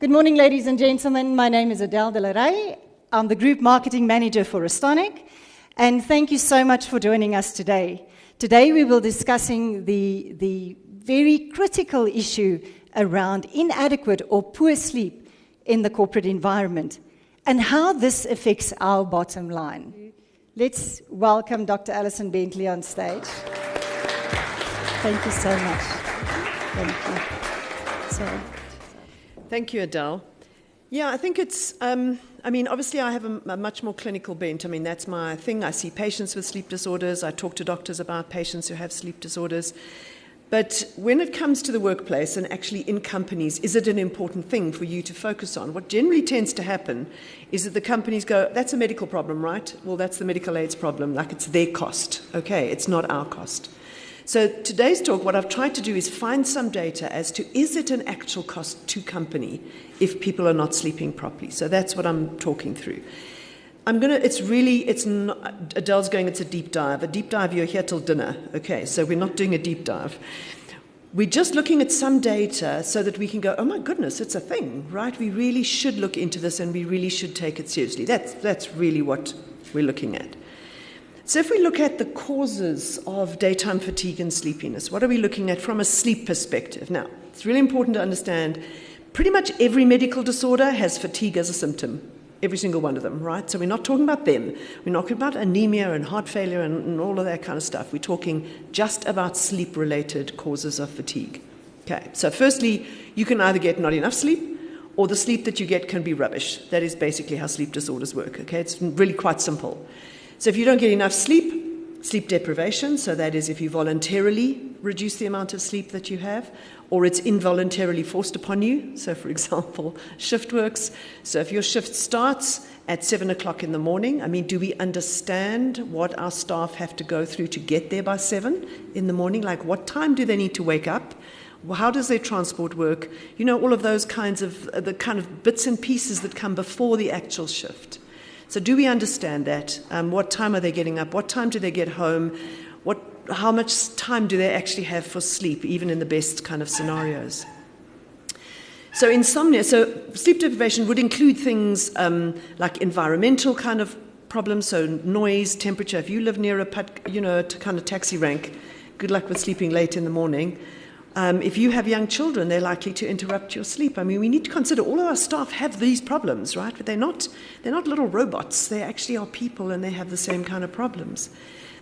Good morning, ladies and gentlemen. My name is Adele de la Rey. I'm the Group Marketing Manager for Restonic, and thank you so much for joining us today. Today we will be discussing the very critical issue around inadequate or poor sleep in the corporate environment and how this affects our bottom line. Let's welcome Dr. Alison Bentley on stage. Thank you so much. Thank you. Thank you, Adele. Yeah, I think it's, obviously I have a much more clinical bent. That's my thing. I see patients with sleep disorders. I talk to doctors about patients who have sleep disorders. But when it comes to the workplace and actually in companies, is it an important thing for you to focus on? What generally tends to happen is that the companies go, that's a medical problem, right? Well, that's the medical aids problem. Like, it's their cost. Okay, it's not our cost. So today's talk, what I've tried to do is find some data as to, is it an actual cost to company if people are not sleeping properly? So that's what I'm talking through. Adele's going, it's a deep dive. A deep dive, you're here till dinner. Okay, so we're not doing a deep dive. We're just looking at some data so that we can go, oh my goodness, it's a thing, right? We really should look into this and we really should take it seriously. That's really what we're looking at. So if we look at the causes of daytime fatigue and sleepiness, what are we looking at from a sleep perspective? Now, it's really important to understand pretty much every medical disorder has fatigue as a symptom, every single one of them, right? So we're not talking about them. We're not talking about anemia and heart failure and all of that kind of stuff. We're talking just about sleep-related causes of fatigue. Okay, so firstly, you can either get not enough sleep or the sleep that you get can be rubbish. That is basically how sleep disorders work, okay? It's really quite simple. So if you don't get enough sleep, sleep deprivation, so that is if you voluntarily reduce the amount of sleep that you have, or it's involuntarily forced upon you. So for example, shift works. So if your shift starts at 7 o'clock in the morning, do we understand what our staff have to go through to get there by 7 in the morning? Like, what time do they need to wake up? How does their transport work? All of those kinds of, the kind of bits and pieces that come before the actual shift. So do we understand that? What time are they getting up? What time do they get home? How much time do they actually have for sleep, even in the best kind of scenarios? So insomnia, so sleep deprivation would include things like environmental kind of problems, so noise, temperature. If you live near a kind of taxi rank, good luck with sleeping late in the morning. If you have young children, they're likely to interrupt your sleep. We need to consider all of our staff have these problems, right? But they're not little robots. They actually are people, and they have the same kind of problems.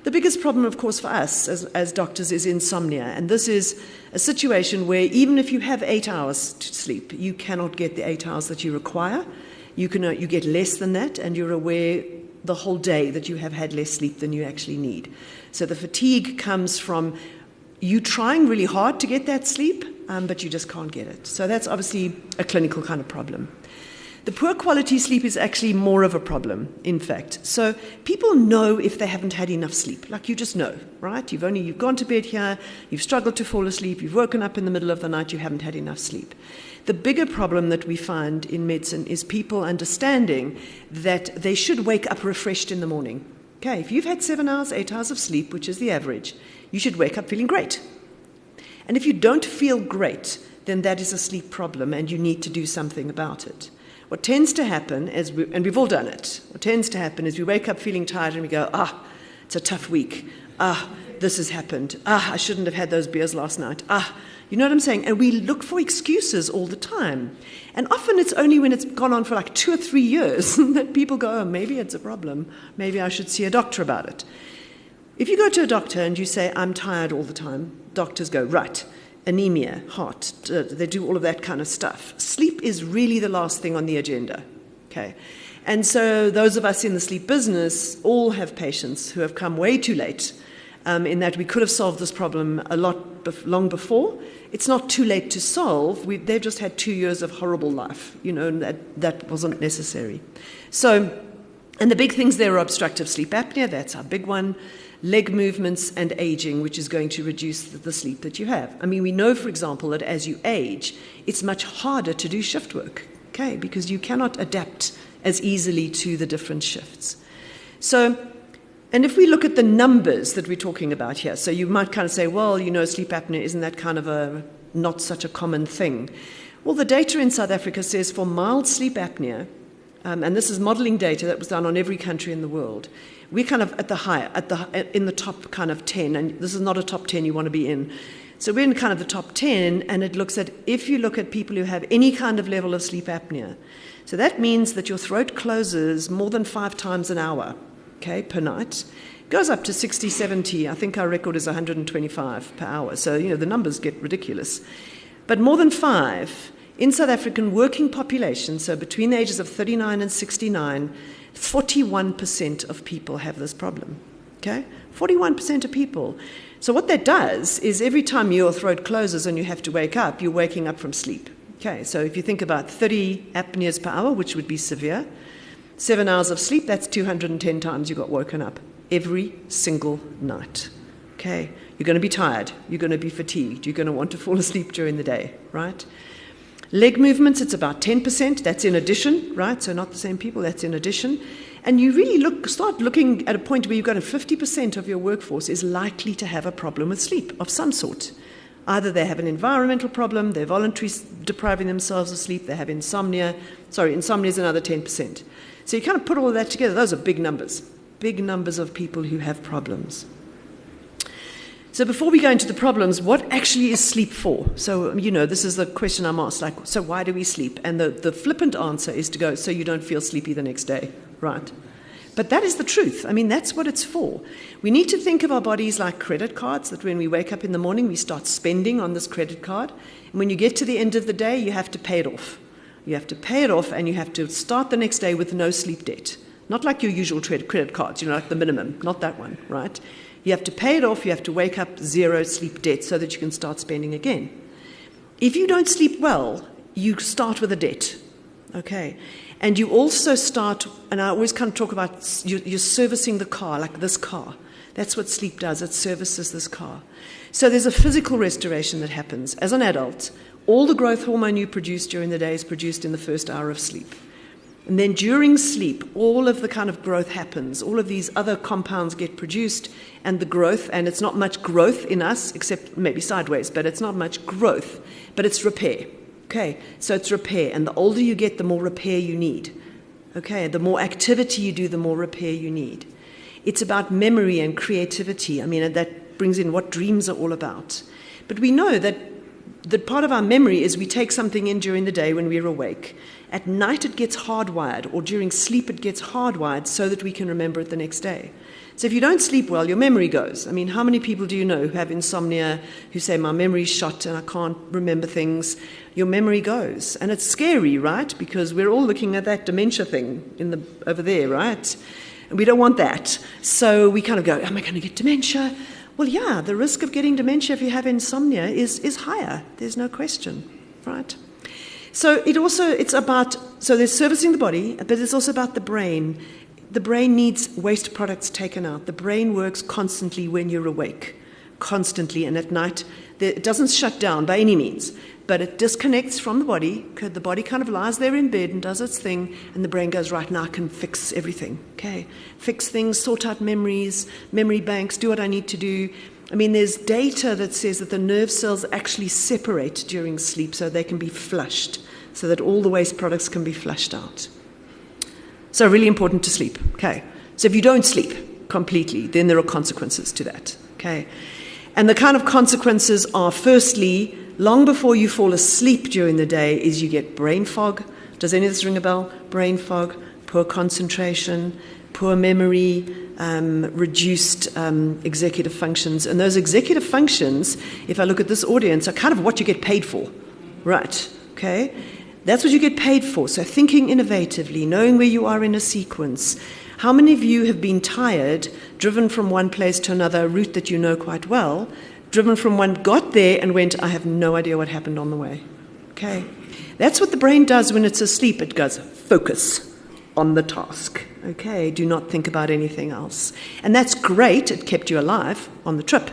The biggest problem, of course, for us as doctors is insomnia. And this is a situation where even if you have 8 hours to sleep, you cannot get the 8 hours that you require. You get less than that, and you're aware the whole day that you have had less sleep than you actually need. So the fatigue comes from you trying really hard to get that sleep, but you just can't get it. So that's obviously a clinical kind of problem. The poor quality sleep is actually more of a problem, in fact. So people know if they haven't had enough sleep. Like, you just know, right? You've gone to bed here, you've struggled to fall asleep, you've woken up in the middle of the night, you haven't had enough sleep. The bigger problem that we find in medicine is people understanding that they should wake up refreshed in the morning. Okay, if you've had 7 hours, 8 hours of sleep, which is the average, you should wake up feeling great. And if you don't feel great, then that is a sleep problem and you need to do something about it. What tends to happen, and we've all done it, what tends to happen is we wake up feeling tired and we go, it's a tough week. This has happened. I shouldn't have had those beers last night. You know what I'm saying? And we look for excuses all the time. And often it's only when it's gone on for like 2 or 3 years that people go, maybe it's a problem. Maybe I should see a doctor about it. If you go to a doctor and you say, I'm tired all the time, doctors go, right, anemia, heart, they do all of that kind of stuff. Sleep is really the last thing on the agenda, okay? And so those of us in the sleep business all have patients who have come way too late, in that we could have solved this problem long before. It's not too late to solve. They've just had 2 years of horrible life, and that wasn't necessary. So, and the big things there are obstructive sleep apnea, that's our big one, leg movements and aging, which is going to reduce the sleep that you have. We know, for example, that as you age, it's much harder to do shift work, okay, because you cannot adapt as easily to the different shifts. So, and if we look at the numbers that we're talking about here, so you might kind of say, well, sleep apnea, isn't that kind of not such a common thing? Well, the data in South Africa says for mild sleep apnea, and this is modeling data that was done on every country in the world, we're kind of in the top kind of 10, and this is not a top 10 you want to be in. So we're in kind of the top 10, and it looks at, if you look at people who have any kind of level of sleep apnea, so that means that your throat closes more than 5 times an hour, okay, per night. It goes up to 60, 70. I think our record is 125 per hour. So, the numbers get ridiculous. But more than 5, in South African working population, so between the ages of 39 and 69, 41% of people have this problem, okay? 41% of people. So what that does is every time your throat closes and you have to wake up, you're waking up from sleep. Okay, so if you think about 30 apneas per hour, which would be severe, 7 hours of sleep, that's 210 times you got woken up every single night. Okay, you're going to be tired, you're going to be fatigued, you're going to want to fall asleep during the day, right? Leg movements, it's about 10%, that's in addition, right? So not the same people, that's in addition. And you really start looking at a point where you've got 50% of your workforce is likely to have a problem with sleep of some sort. Either they have an environmental problem, they're voluntarily depriving themselves of sleep, they have insomnia. Sorry, insomnia is another 10%. So you kind of put all of that together, those are big numbers of people who have problems. So before we go into the problems, what actually is sleep for? So, this is the question I'm asked, like, so why do we sleep? And the flippant answer is to go, so you don't feel sleepy the next day, right? But that is the truth. I mean, that's what it's for. We need to think of our bodies like credit cards, that when we wake up in the morning, we start spending on this credit card. And when you get to the end of the day, you have to pay it off. You have to pay it off, and you have to start the next day with no sleep debt. Not like your usual credit cards, like the minimum, not that one, right? You have to pay it off, you have to wake up 0 sleep debt so that you can start spending again. If you don't sleep well, you start with a debt, okay? And you also start, and I always kind of talk about you're servicing the car, like this car. That's what sleep does, it services this car. So there's a physical restoration that happens. As an adult, all the growth hormone you produce during the day is produced in the first hour of sleep. And then during sleep, all of the kind of growth happens. All of these other compounds get produced, and the growth, and it's not much growth in us, except maybe sideways, but it's not much growth, but it's repair. Okay, so it's repair, and the older you get, the more repair you need. Okay, the more activity you do, the more repair you need. It's about memory and creativity. I mean, that brings in what dreams are all about. But we know that part of our memory is we take something in during the day when we're awake. At night it gets hardwired, or during sleep it gets hardwired so that we can remember it the next day. So if you don't sleep well, your memory goes. I mean, how many people do you know who have insomnia, who say, my memory's shot and I can't remember things? Your memory goes. And it's scary, right? Because we're all looking at that dementia thing over there, right? And we don't want that. So we kind of go, am I going to get dementia? Well, yeah, the risk of getting dementia if you have insomnia is higher. There's no question, right? So there's servicing the body, but it's also about the brain. The brain needs waste products taken out. The brain works constantly when you're awake, constantly, and at night. It doesn't shut down by any means, but it disconnects from the body. The body kind of lies there in bed and does its thing, and the brain goes, right, now I can fix everything. Okay, fix things, sort out memories, memory banks, do what I need to do. I mean, there's data that says that the nerve cells actually separate during sleep so they can be flushed, so that all the waste products can be flushed out. So really important to sleep, okay? So if you don't sleep completely, then there are consequences to that, okay? And the kind of consequences are, firstly, long before you fall asleep during the day, is you get brain fog. Does any of this ring a bell? Brain fog, poor concentration, poor memory, reduced executive functions. And those executive functions, if I look at this audience, are kind of what you get paid for, right? Okay? That's what you get paid for. So thinking innovatively, knowing where you are in a sequence. How many of you have been tired, driven from one place to another, a route that you know quite well, driven from one, got there and went, I have no idea what happened on the way. Okay? That's what the brain does when it's asleep. It goes, focus on the task. Okay, do not think about anything else. And that's great, it kept you alive on the trip.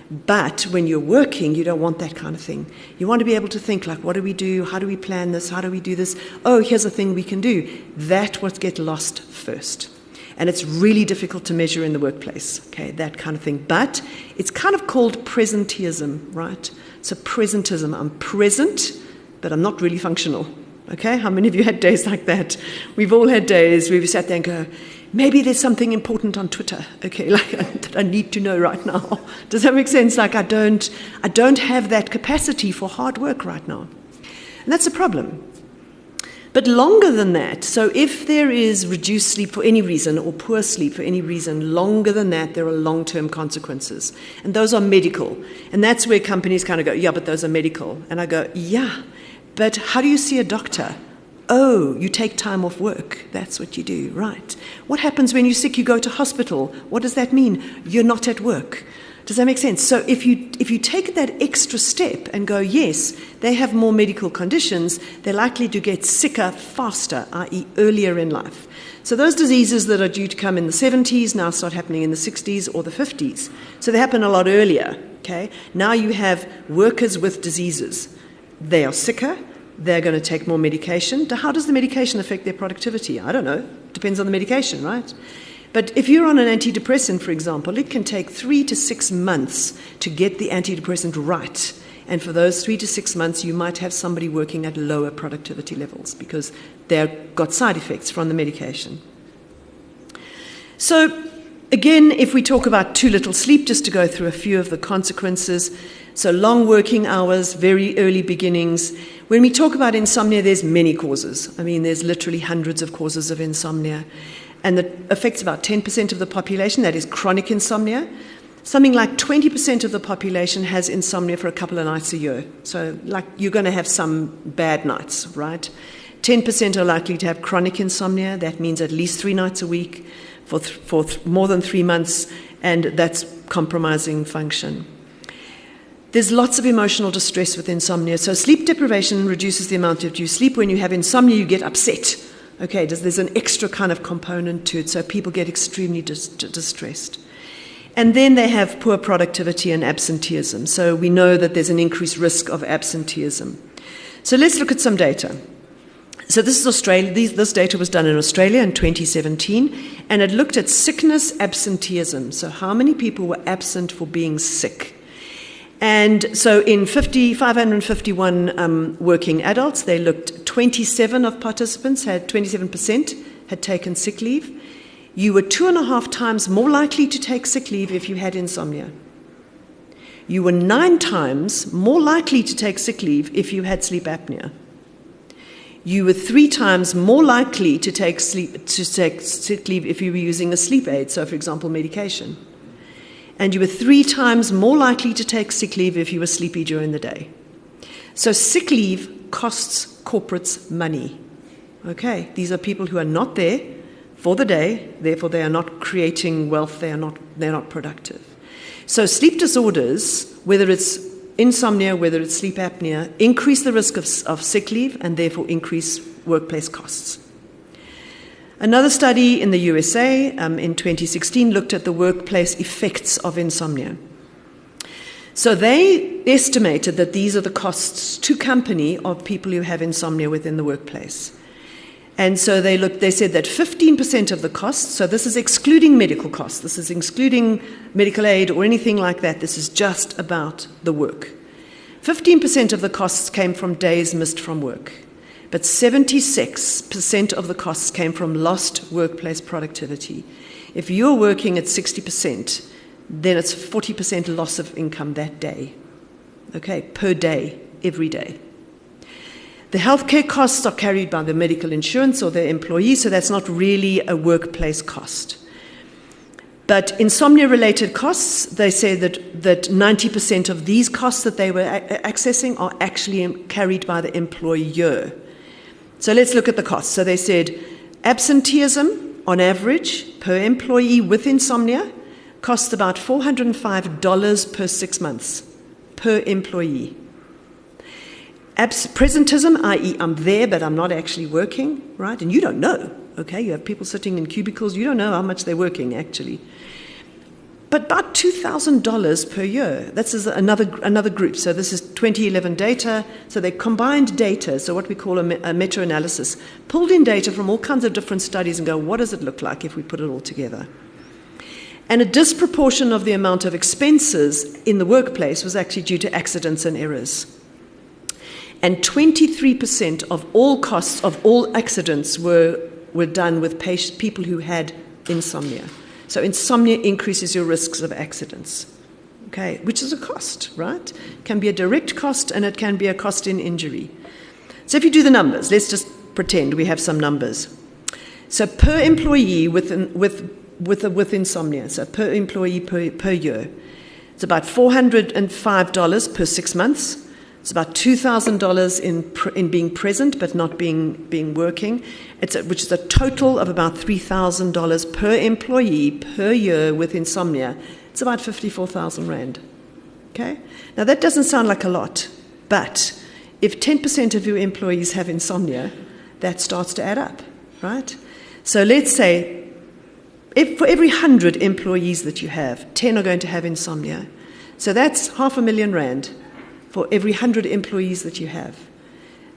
But when you're working, you don't want that kind of thing. You want to be able to think, like, what do we do? How do we plan this? How do we do this? Oh, here's a thing we can do. That's what gets lost first. And it's really difficult to measure in the workplace, okay, that kind of thing. But it's kind of called presenteeism, right? So presentism, I'm present, but I'm not really functional. Okay, how many of you had days like that? We've all had days where we sat there and go, maybe there's something important on Twitter, okay, like that I need to know right now. Does that make sense? Like I don't have that capacity for hard work right now. And that's a problem. But longer than that, so if there is reduced sleep for any reason or poor sleep for any reason, longer than that, there are long-term consequences. And those are medical. And that's where companies kind of go, yeah, but those are medical. And I go, yeah, but how do you see a doctor? Oh, you take time off work. That's what you do, right. What happens when you're sick? You go to hospital. What does that mean? You're not at work. Does that make sense? So if you take that extra step and go, yes, they have more medical conditions, they're likely to get sicker faster, i.e. earlier in life. So those diseases that are due to come in the 70s now start happening in the 60s or the 50s. So they happen a lot earlier, okay? Now you have workers with diseases. They are sicker. They're going to take more medication. How does the medication affect their productivity? I don't know. Depends on the medication, right? But if you're on an antidepressant, for example, it can take 3 to 6 months to get the antidepressant right. And for those 3 to 6 months, you might have somebody working at lower productivity levels because they've got side effects from the medication. So, again, if we talk about too little sleep, just to go through a few of the consequences. So long working hours, very early beginnings. When we talk about insomnia, there's many causes. I mean, there's literally hundreds of causes of insomnia. And that affects about 10% of the population, that is chronic insomnia. Something like 20% of the population has insomnia for a couple of nights a year. So like you're going to have some bad nights, right? 10% are likely to have chronic insomnia. That means at least 3 nights a week for more than 3 months, and that's compromising function. There's lots of emotional distress with insomnia. So sleep deprivation reduces the amount of you sleep. When you have insomnia, you get upset. Okay, there's an extra kind of component to it, so people get extremely distressed. And then they have poor productivity and absenteeism. So we know that there's an increased risk of absenteeism. So let's look at some data. So this is Australia. This data was done in Australia in 2017, and it looked at sickness absenteeism. So how many people were absent for being sick? And so in 551 working adults, they looked 27 of participants, 27% had taken sick leave. You were 2.5 times more likely to take sick leave if you had insomnia. You were 9 times more likely to take sick leave if you had sleep apnea. You were 3 times more likely to take sick leave if you were using a sleep aid, so for example, medication. And you were 3 times more likely to take sick leave if you were sleepy during the day. So sick leave costs corporates money. Okay, these are people who are not there for the day, therefore they are not creating wealth, they're not productive. So sleep disorders, whether it's insomnia, whether it's sleep apnea, increase the risk of sick leave and therefore increase workplace costs. Another study in the USA in 2016 looked at the workplace effects of insomnia. So they estimated that these are the costs to company of people who have insomnia within the workplace. And so they said that 15% of the costs, so this is excluding medical costs, this is excluding medical aid or anything like that, this is just about the work. 15% of the costs came from days missed from work. But 76% of the costs came from lost workplace productivity. If you're working at 60%, then it's 40% loss of income that day. Okay, per day, every day. The healthcare costs are carried by the medical insurance or their employees, so that's not really a workplace cost. But insomnia-related costs, they say that 90% of these costs that they were accessing are actually carried by the employer. So let's look at the costs. So they said absenteeism, on average, per employee with insomnia, costs about $405 per 6 months, per employee. Presentism, i.e. I'm there but I'm not actually working, right? And you don't know, okay? You have people sitting in cubicles, you don't know how much they're working actually. But about $2,000 per year. This is another group. So this is 2011 data. So they combined data, so what we call a meta-analysis, pulled in data from all kinds of different studies and go, what does it look like if we put it all together? And a disproportion of the amount of expenses in the workplace was actually due to accidents and errors. And 23% of all costs of all accidents were done with people who had insomnia. So insomnia increases your risks of accidents, okay, which is a cost, right? It can be a direct cost, and it can be a cost in injury. So if you do the numbers, let's just pretend we have some numbers. So per employee with insomnia, so per employee per year, it's about $405 per 6 months. It's about $2,000 in being present but not being working, which is a total of about $3,000 per employee per year with insomnia. It's about 54,000 Rand. Okay? Now that doesn't sound like a lot, but if 10% of your employees have insomnia, that starts to add up, right? So let's say for every 100 employees that you have, 10 are going to have insomnia. So that's R500,000 Rand for every 100 employees that you have.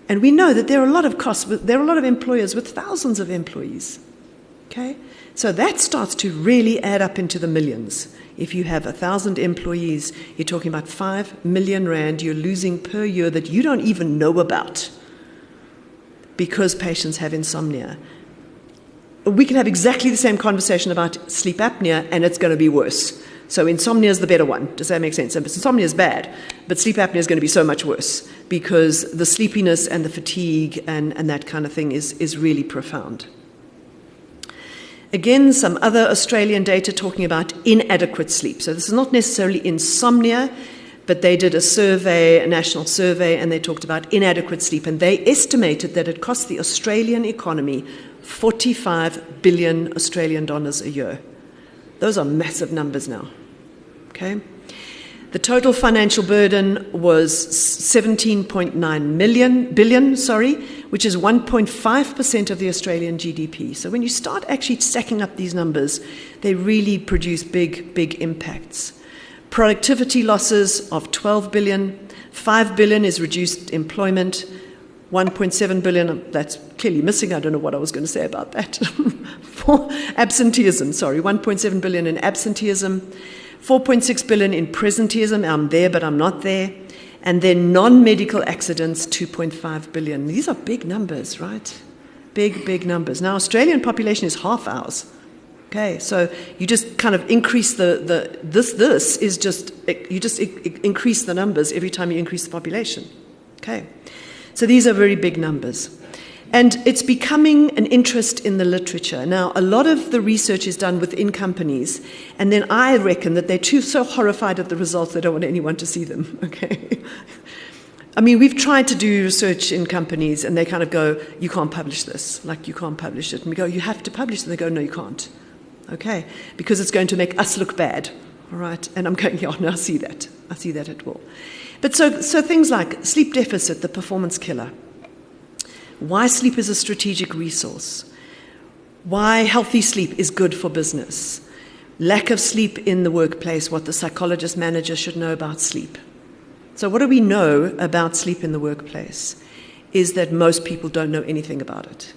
And we know that there are a lot of costs, there are a lot of employers with thousands of employees. Okay? So that starts to really add up into the millions. If you have 1,000 employees, you're talking about 5 million Rand you're losing per year that you don't even know about because patients have insomnia. We can have exactly the same conversation about sleep apnea, and it's going to be worse. So insomnia is the better one. Does that make sense? Insomnia is bad, but sleep apnea is going to be so much worse because the sleepiness and the fatigue and that kind of thing is really profound. Again, some other Australian data talking about inadequate sleep. So this is not necessarily insomnia, but they did a survey, a national survey, and they talked about inadequate sleep. And they estimated that it cost the Australian economy 45 billion Australian dollars a year. Those are massive numbers now. Okay? The total financial burden was 17.9 billion, which is 1.5% of the Australian GDP. So when you start actually stacking up these numbers, they really produce big impacts. Productivity losses of 12 billion, 5 billion is reduced employment, 1.7 billion, that's clearly missing, I don't know what I was going to say about that. For absenteeism, 1.7 billion in absenteeism, 4.6 billion in presenteeism, I'm there but I'm not there, and then non-medical accidents, 2.5 billion. These are big numbers, right? Big numbers. Now, Australian population is half ours. Okay, so you just kind of increase increase the numbers every time you increase the population. Okay, so these are very big numbers. And it's becoming an interest in the literature. Now, a lot of the research is done within companies, and then I reckon that they're so horrified at the results they don't want anyone to see them, okay? I mean, we've tried to do research in companies, and they kind of go, you can't publish this, like you can't publish it. And we go, you have to publish it. And they go, no, you can't. Okay, because it's going to make us look bad, all right? And I'm going, yeah, no, I see that it will. But so things like sleep deficit, the performance killer, why sleep is a strategic resource, why healthy sleep is good for business, lack of sleep in the workplace, what the psychologist manager should know about sleep. So what do we know about sleep in the workplace is that most people don't know anything about it.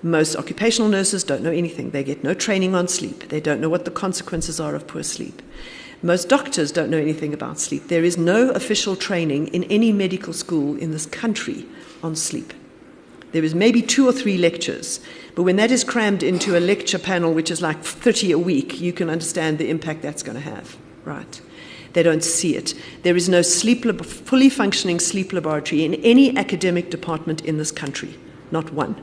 Most occupational nurses don't know anything. They get no training on sleep. They don't know what the consequences are of poor sleep. Most doctors don't know anything about sleep. There is no official training in any medical school in this country on sleep. There is maybe 2 or 3 lectures, but when that is crammed into a lecture panel, which is like 30 a week, you can understand the impact that's going to have, right? They don't see it. There is no fully functioning sleep laboratory in any academic department in this country, not one.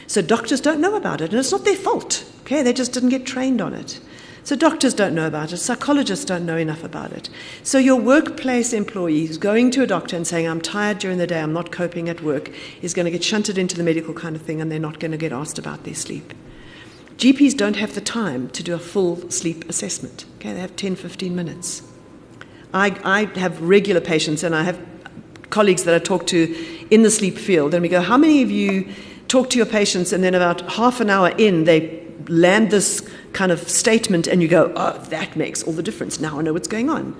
So doctors don't know about it, and it's not their fault, okay? They just didn't get trained on it. So doctors don't know about it. Psychologists don't know enough about it. So your workplace employee who's going to a doctor and saying, I'm tired during the day, I'm not coping at work, is going to get shunted into the medical kind of thing, and they're not going to get asked about their sleep. GPs don't have the time to do a full sleep assessment. Okay, they have 10, 15 minutes. I have regular patients, and I have colleagues that I talk to in the sleep field, and we go, how many of you talk to your patients, and then about half an hour in, they land this kind of statement, and you go, oh, that makes all the difference. Now I know what's going on.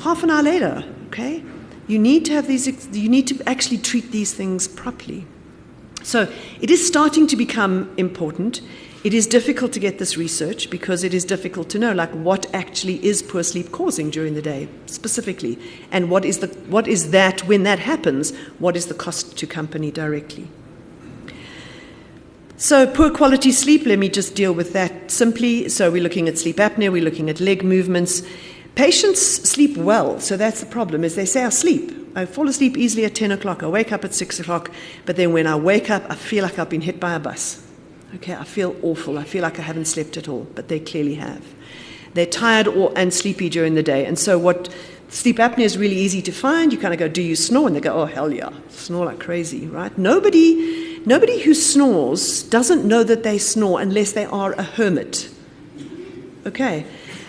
Half an hour later, okay, you need to actually treat these things properly. So it is starting to become important. It is difficult to get this research because it is difficult to know, like, what actually is poor sleep causing during the day specifically, and what is that when that happens, what is the cost to company directly. So poor quality sleep, let me just deal with that simply. So we're looking at sleep apnea, we're looking at leg movements. Patients sleep well, so that's the problem, is they say, I sleep. I fall asleep easily at 10 o'clock, I wake up at 6 o'clock, but then when I wake up, I feel like I've been hit by a bus. Okay, I feel awful, I feel like I haven't slept at all, but they clearly have. They're tired and sleepy during the day, and so what sleep apnea is really easy to find. You kind of go, do you snore? And they go, oh, hell yeah, snore like crazy, right? Nobody who snores doesn't know that they snore unless they are a hermit. Okay.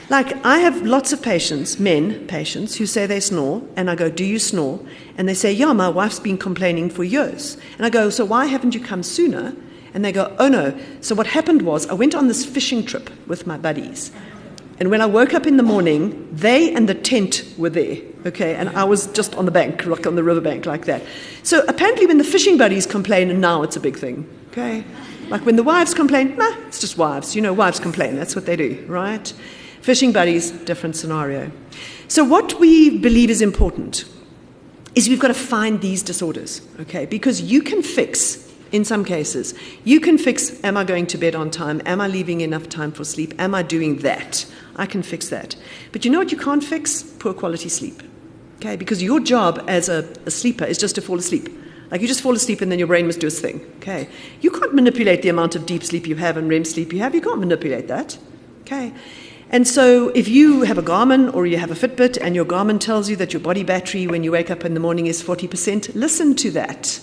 Like, I have lots of patients, men patients, who say they snore, and I go, do you snore? And they say, yeah, my wife's been complaining for years. And I go, so why haven't you come sooner? And they go, oh no. So what happened was, I went on this fishing trip with my buddies. And when I woke up in the morning, they and the tent were there, okay? And I was just on the bank, like on the riverbank, like that. So apparently when the fishing buddies complain, and now it's a big thing, okay? Like when the wives complain, nah, it's just wives. You know, wives complain. That's what they do, right? Fishing buddies, different scenario. So what we believe is important is we've got to find these disorders, okay? Because you can fix, in some cases, you can fix, am I going to bed on time? Am I leaving enough time for sleep? Am I doing that? I can fix that. But you know what you can't fix? Poor quality sleep. Okay? Because your job as a sleeper is just to fall asleep. Like, you just fall asleep and then your brain must do its thing. Okay? You can't manipulate the amount of deep sleep you have and REM sleep you have. You can't manipulate that. Okay? And so if you have a Garmin or you have a Fitbit and your Garmin tells you that your body battery when you wake up in the morning is 40%, listen to that.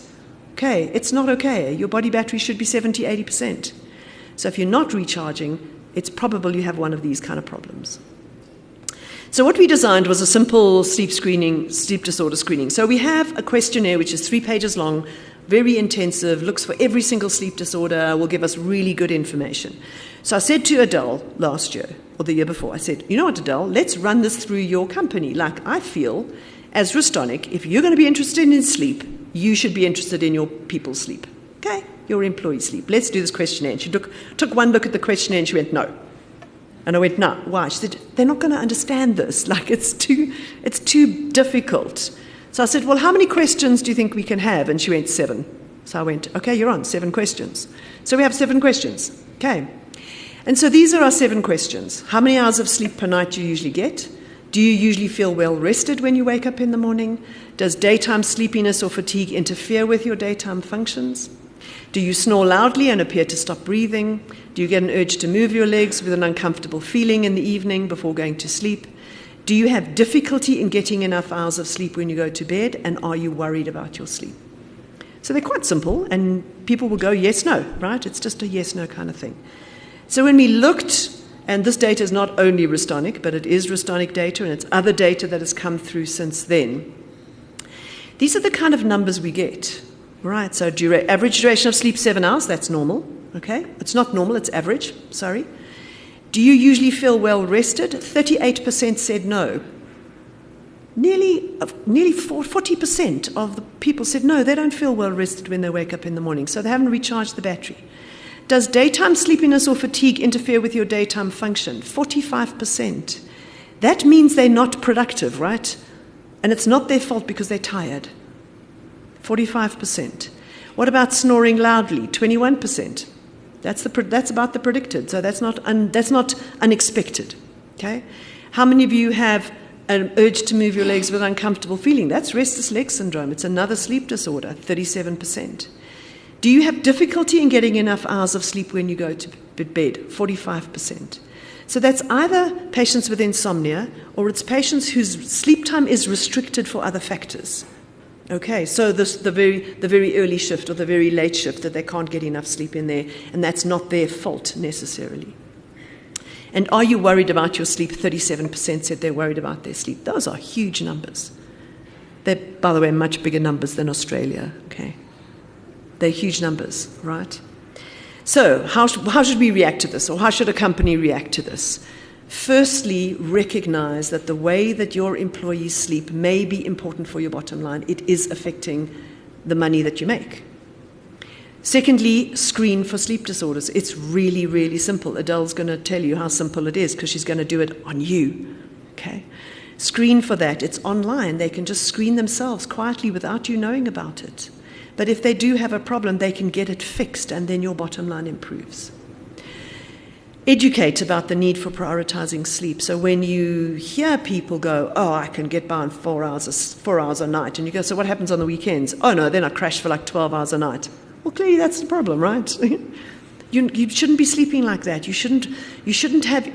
Okay? It's not okay. Your body battery should be 70, 80%. So if you're not recharging, it's probable you have one of these kind of problems. So what we designed was a simple sleep disorder screening. So we have a questionnaire which is 3 pages long, very intensive, looks for every single sleep disorder, will give us really good information. So I said to Adele last year, or the year before, I said, you know what, Adele, let's run this through your company. Like, I feel, as Restonic, if you're going to be interested in sleep, you should be interested in your people's sleep. Okay? Your employee sleep. Let's do this questionnaire. And she took one look at the questionnaire and she went, no. And I went, no. Why? She said, they're not going to understand this. Like, it's too difficult. So I said, well, how many questions do you think we can have? And she went, 7. So I went, okay, you're on, 7 questions. So we have 7 questions. Okay. And so these are our 7 questions. How many hours of sleep per night do you usually get? Do you usually feel well rested when you wake up in the morning? Does daytime sleepiness or fatigue interfere with your daytime functions? Do you snore loudly and appear to stop breathing? Do you get an urge to move your legs with an uncomfortable feeling in the evening before going to sleep? Do you have difficulty in getting enough hours of sleep when you go to bed? And are you worried about your sleep? So they're quite simple, and people will go yes, no, right? It's just a yes, no kind of thing. So when we looked, and this data is not only Restonic, but it is Restonic data, and it's other data that has come through since then. These are the kind of numbers we get. Right, so average duration of sleep, 7 hours, that's normal, okay? It's not normal, it's average, sorry. Do you usually feel well rested? 38% said no. Nearly 40% of the people said no, they don't feel well rested when they wake up in the morning, so they haven't recharged the battery. Does daytime sleepiness or fatigue interfere with your daytime function? 45%. That means they're not productive, right? And it's not their fault because they're tired. 45%. What about snoring loudly? 21%. That's about the predicted, so that's not unexpected. Okay? How many of you have an urge to move your legs with uncomfortable feeling? That's restless leg syndrome. It's another sleep disorder, 37%. Do you have difficulty in getting enough hours of sleep when you go to bed? 45%. So that's either patients with insomnia or it's patients whose sleep time is restricted for other factors. Okay, so the very early shift or the very late shift that they can't get enough sleep in there, and that's not their fault necessarily. And are you worried about your sleep? 37% said they're worried about their sleep. Those are huge numbers. They're, by the way, much bigger numbers than Australia. Okay, they're huge numbers, right? So how should we react to this, or how should a company react to this? Firstly, recognize that the way that your employees sleep may be important for your bottom line. It is affecting the money that you make. Secondly, screen for sleep disorders. It's really, really simple. Adele's going to tell you how simple it is because she's going to do it on you. Okay? Screen for that. It's online. They can just screen themselves quietly without you knowing about it. But if they do have a problem, they can get it fixed, and then your bottom line improves. Educate about the need for prioritizing sleep. So when you hear people go, oh, I can get by on 4 hours a night, and you go, so what happens on the weekends? Oh, no, then I crash for like 12 hours a night. Well, clearly that's the problem, right? You shouldn't be sleeping like that. You shouldn't have,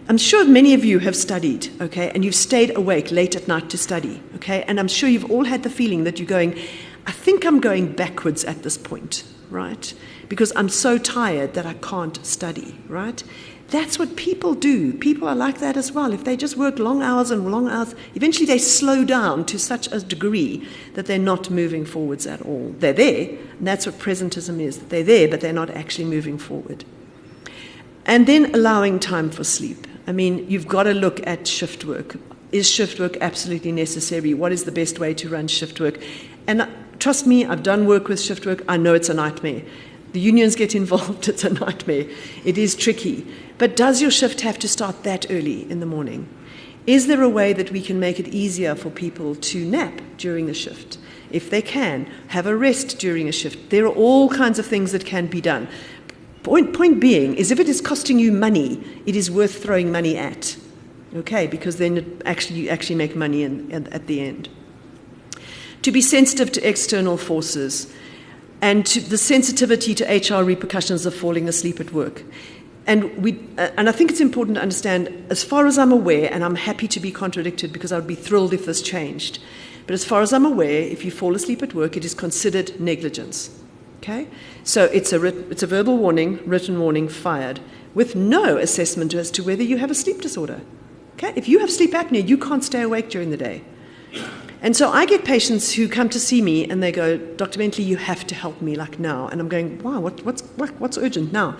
I'm sure many of you have studied, okay, and you've stayed awake late at night to study, okay, and I'm sure you've all had the feeling that you're going, I think I'm going backwards at this point, right? Because I'm so tired that I can't study, right? That's what people do. People are like that as well. If they just work long hours and long hours, eventually they slow down to such a degree that they're not moving forwards at all. They're there, and that's what presentism is. They're there, but they're not actually moving forward. And then allowing time for sleep. I mean, you've got to look at shift work. Is shift work absolutely necessary? What is the best way to run shift work? And trust me, I've done work with shift work. I know it's a nightmare. The unions get involved. It's a nightmare. It is tricky. But does your shift have to start that early in the morning? Is there a way that we can make it easier for people to nap during the shift? If they can, have a rest during a shift. There are all kinds of things that can be done. Point being is if it is costing you money, it is worth throwing money at. Okay, because then you actually make money at the end. To be sensitive to external forces and to the sensitivity to HR repercussions of falling asleep at work. And I think it's important to understand, as far as I'm aware, and I'm happy to be contradicted because I would be thrilled if this changed, but as far as I'm aware, if you fall asleep at work, it is considered negligence. Okay? So it's a verbal warning, written warning, fired, with no assessment as to whether you have a sleep disorder. Okay? If you have sleep apnea, you can't stay awake during the day. And so I get patients who come to see me and they go, Dr. Bentley, you have to help me like now. And I'm going, wow, what's urgent now?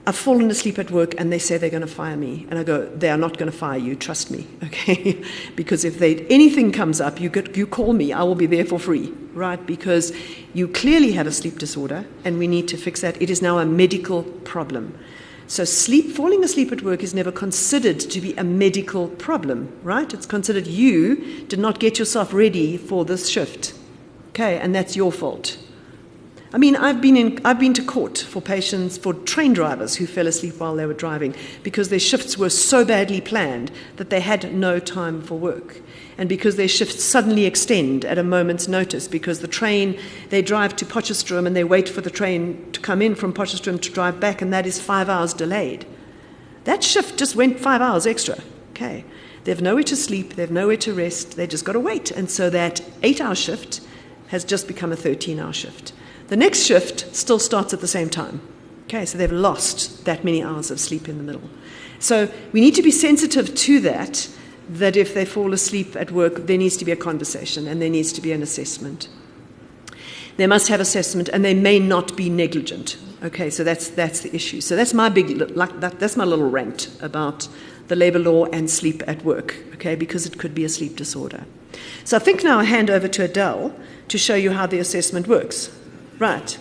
I've fallen asleep at work and they say they're going to fire me. And I go, they are not going to fire you, trust me, okay? Because if anything comes up, you call me, I will be there for free, right? Because you clearly have a sleep disorder and we need to fix that. It is now a medical problem. So falling asleep at work is never considered to be a medical problem, right? It's considered you did not get yourself ready for this shift, okay? And that's your fault. I mean, I've been to court for train drivers who fell asleep while they were driving because their shifts were so badly planned that they had no time for work. And because their shifts suddenly extend at a moment's notice because they drive to Potchefstroom and they wait for the train to come in from Potchefstroom to drive back, and that is 5 hours delayed. That shift just went 5 hours extra. Okay. They've nowhere to sleep, they've nowhere to rest, they just got to wait. And so that 8-hour shift has just become a 13-hour shift. The next shift still starts at the same time. Okay, so they've lost that many hours of sleep in the middle. So we need to be sensitive to that if they fall asleep at work, there needs to be a conversation and there needs to be an assessment. They must have assessment and they may not be negligent. Okay, so that's the issue. So that's my that's my little rant about the labour law and sleep at work, okay, because it could be a sleep disorder. So I think now I hand over to Adele to show you how the assessment works. Right.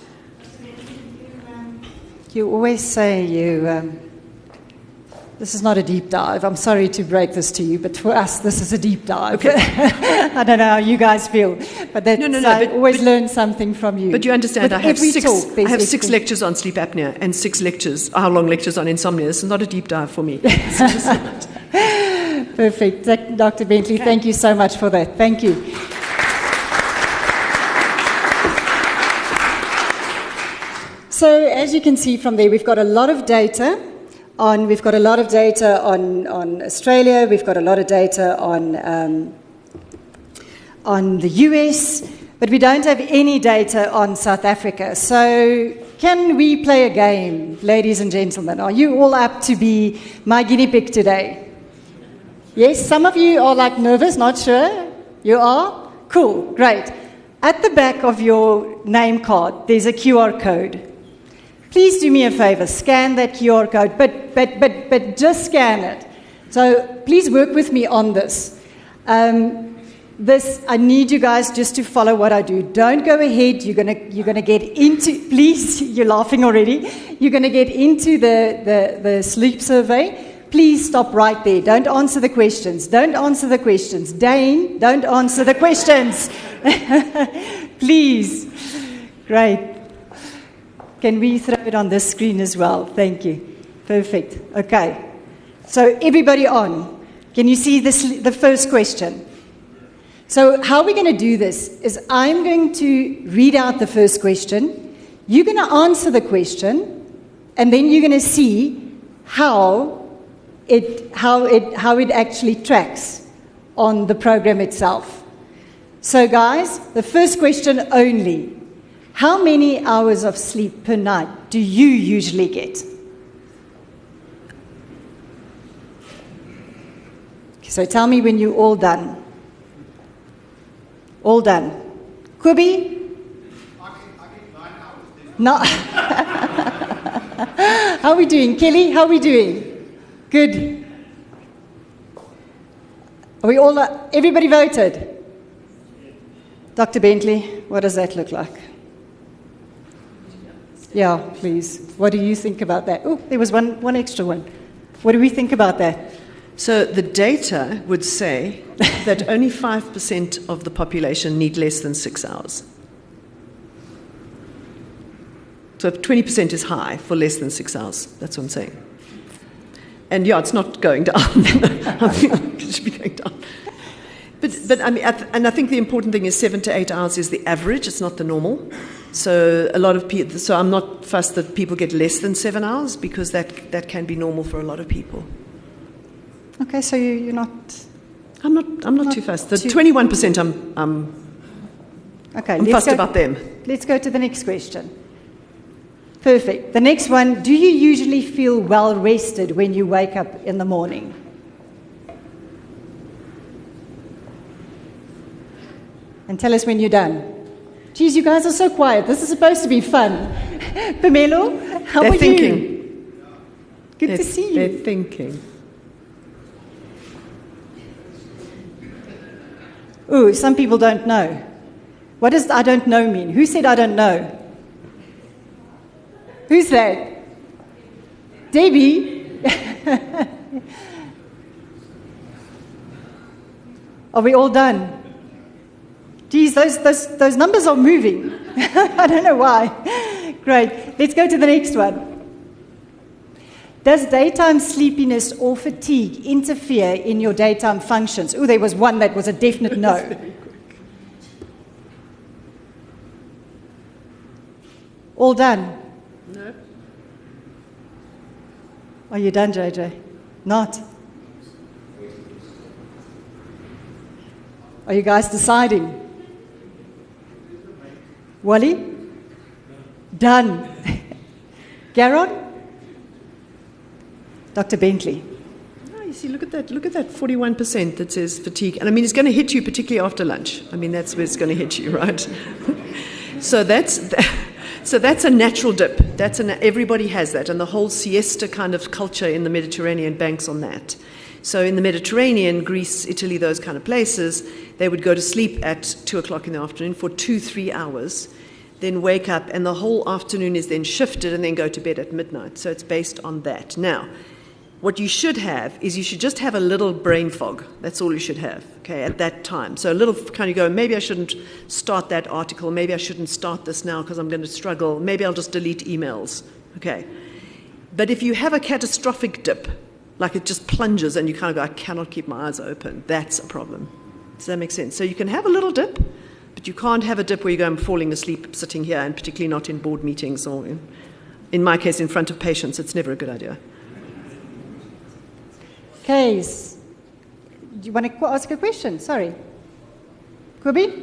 You always say this is not a deep dive. I'm sorry to break this to you, but for us, this is a deep dive. Okay. I don't know how you guys feel, but I always learn something from you. But you understand, I have 6 lectures on sleep apnea and 6 hour-long lectures on insomnia. This is not a deep dive for me. Perfect. Dr. Bentley, Thank you so much for that. Thank you. So as you can see from there, we've got a lot of data on Australia, we've got a lot of data on the US, but we don't have any data on South Africa. So can we play a game, ladies and gentlemen? Are you all up to be my guinea pig today? Yes, some of you are like nervous, not sure. You are? Cool, great. At the back of your name card, there's a QR code. Please do me a favor, scan that QR code, but just scan it. So please work with me on this. I need you guys just to follow what I do. Don't go ahead. You're gonna get into, please, you're laughing already. You're gonna get into the sleep survey. Please stop right there. Don't answer the questions. Don't answer the questions. Dane, don't answer the questions. Please. Great. Can we throw it on this screen as well? Thank you. Perfect. Okay. So everybody on. Can you see the first question? So how we're going to do this is I'm going to read out the first question. You're going to answer the question, and then you're going to see how it actually tracks on the program itself. So guys, the first question only. How many hours of sleep per night do you usually get? So tell me when you're all done. All done. Kubi? I get 9 hours. No. How are we doing? Kelly, how are we doing? Good. Are we all, everybody voted? Dr. Bentley, what does that look like? Yeah, please. What do you think about that? Oh, there was one extra one. What do we think about that? So the data would say that only 5% of the population need less than 6 hours. So if 20% is high for less than 6 hours. That's what I'm saying. And yeah, it's not going down. I think it should be going down. But I mean, and I think the important thing is 7 to 8 hours is the average. It's not the normal. So a lot of people. So I'm not fussed that people get less than 7 hours because that can be normal for a lot of people. Okay, so you're not. I'm not too fussed. The 21%. I'm fussed about them. Let's go to the next question. Perfect. The next one. Do you usually feel well rested when you wake up in the morning? And tell us when you're done. Geez, you guys are so quiet. This is supposed to be fun. Pamelo, how are thinking. you? Good to see you. They're thinking. Ooh, some people don't know. What does I don't know mean? Who said I don't know? Who's that? Debbie? Are we all done? Geez, those numbers are moving. I don't know why. Great. Let's go to the next one. Does daytime sleepiness or fatigue interfere in your daytime functions? Oh, there was one that was a definite no. All done? No. Are you done, JJ? Not? Are you guys deciding? Wally? Done. Garon? Dr. Bentley. Oh, you see, look at that 41% that says fatigue. And I mean, it's going to hit you particularly after lunch. I mean, that's where it's going to hit you, right? So that's a natural dip. Everybody has that. And the whole siesta kind of culture in the Mediterranean banks on that. So in the Mediterranean, Greece, Italy, those kind of places, they would go to sleep at 2 o'clock in the afternoon for 2-3 hours, then wake up, and the whole afternoon is then shifted and then go to bed at midnight. So it's based on that. Now, what you should have is you should just have a little brain fog. That's all you should have, okay, at that time. So a little kind of go, maybe I shouldn't start that article. Maybe I shouldn't start this now because I'm going to struggle. Maybe I'll just delete emails, okay. But if you have a catastrophic dip, like it just plunges and you kind of go, I cannot keep my eyes open, that's a problem. Does that make sense? So you can have a little dip, but you can't have a dip where you go, I'm falling asleep sitting here, and particularly not in board meetings or, in my case, in front of patients. It's never a good idea. Case, do you want to ask a question? Sorry. Kubi?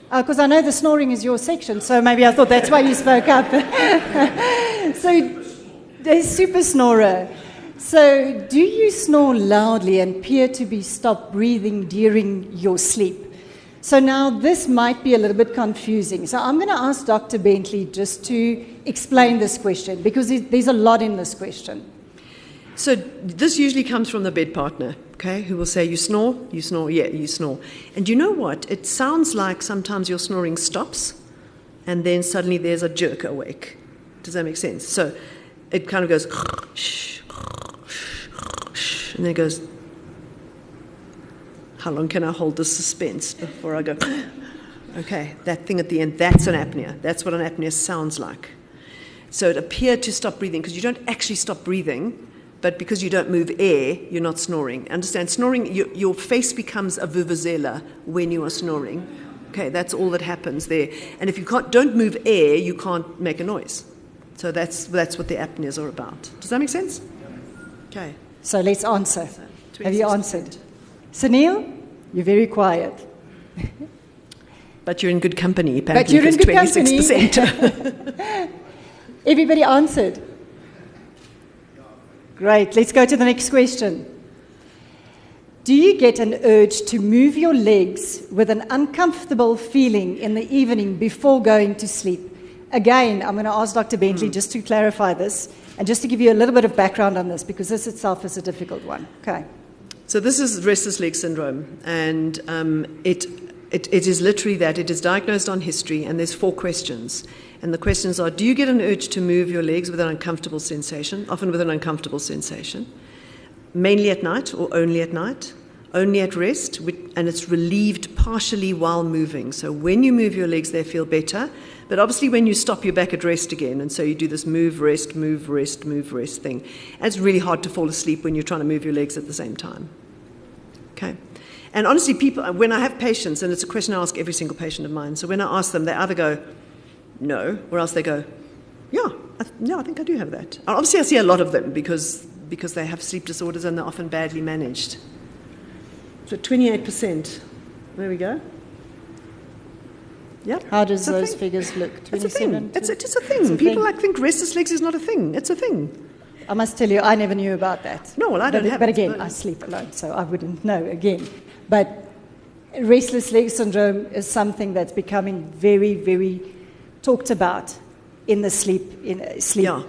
Because I know the snoring is your section, so maybe I thought that's why you spoke up. So, the super snorer. So, do you snore loudly and appear to be stopped breathing during your sleep? So now this might be a little bit confusing. So I'm going to ask Dr. Bentley just to explain this question, because there's a lot in this question. So this usually comes from the bed partner, okay, who will say, you snore, yeah, you snore. And you know what? It sounds like sometimes your snoring stops, and then suddenly there's a jerk awake. Does that make sense? So it kind of goes, and then it goes, how long can I hold this suspense before I go, okay, that thing at the end, that's an apnea. That's what an apnea sounds like. So it appeared to stop breathing, because you don't actually stop breathing, but because you don't move air, you're not snoring. Understand, snoring, your face becomes a vuvuzela when you are snoring. Okay, that's all that happens there. And if you don't move air, you can't make a noise. So that's what the apneas are about. Does that make sense? Okay. So let's answer. So, Have you answered? Sunil, you're very quiet. But you're in good company, apparently. But you're in good company. 26%. Everybody answered. Great. Let's go to the next question. Do you get an urge to move your legs with an uncomfortable feeling in the evening before going to sleep? Again, I'm going to ask Dr. Bentley just to clarify this and just to give you a little bit of background on this, because this itself is a difficult one. Okay. So this is restless leg syndrome, and it is literally that. It is diagnosed on history, and there's 4 questions. And the questions are, do you get an urge to move your legs with an uncomfortable sensation, often with an uncomfortable sensation, mainly at night or only at night, only at rest, and it's relieved partially while moving. So when you move your legs, they feel better. But obviously when you stop, you're back at rest again. And so you do this move, rest, move, rest, move, rest thing. And it's really hard to fall asleep when you're trying to move your legs at the same time. Okay. And honestly, people, when I have patients, and it's a question I ask every single patient of mine, so when I ask them, they either go, no, or else they go, yeah, I think I do have that. And obviously, I see a lot of them because they have sleep disorders and they're often badly managed. So 28%. There we go. Yeah. How does those figures look? 27? It's a thing. People think restless legs is not a thing. It's a thing. I must tell you, I never knew about that. No, well, I don't have it. But again, I sleep alone, so I wouldn't know again. But restless leg syndrome is something that's becoming very, very talked about in the sleep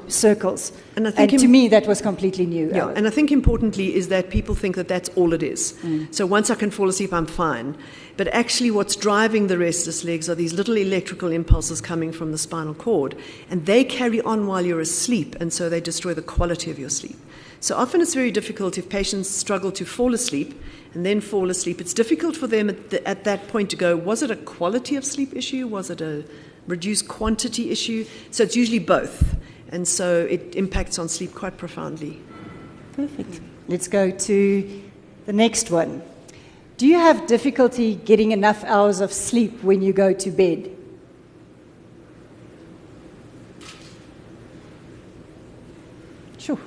circles. And I think to me, that was completely new. Yeah, and I think importantly is that people think that that's all it is. So once I can fall asleep, I'm fine. But actually what's driving the restless legs are these little electrical impulses coming from the spinal cord, and they carry on while you're asleep, and so they destroy the quality of your sleep. So often it's very difficult if patients struggle to fall asleep and then fall asleep. It's difficult for them at that point to go, was it a quality of sleep issue? Was it a reduced quantity issue? So it's usually both. And so it impacts on sleep quite profoundly. Perfect. Let's go to the next one. Do you have difficulty getting enough hours of sleep when you go to bed? Sure.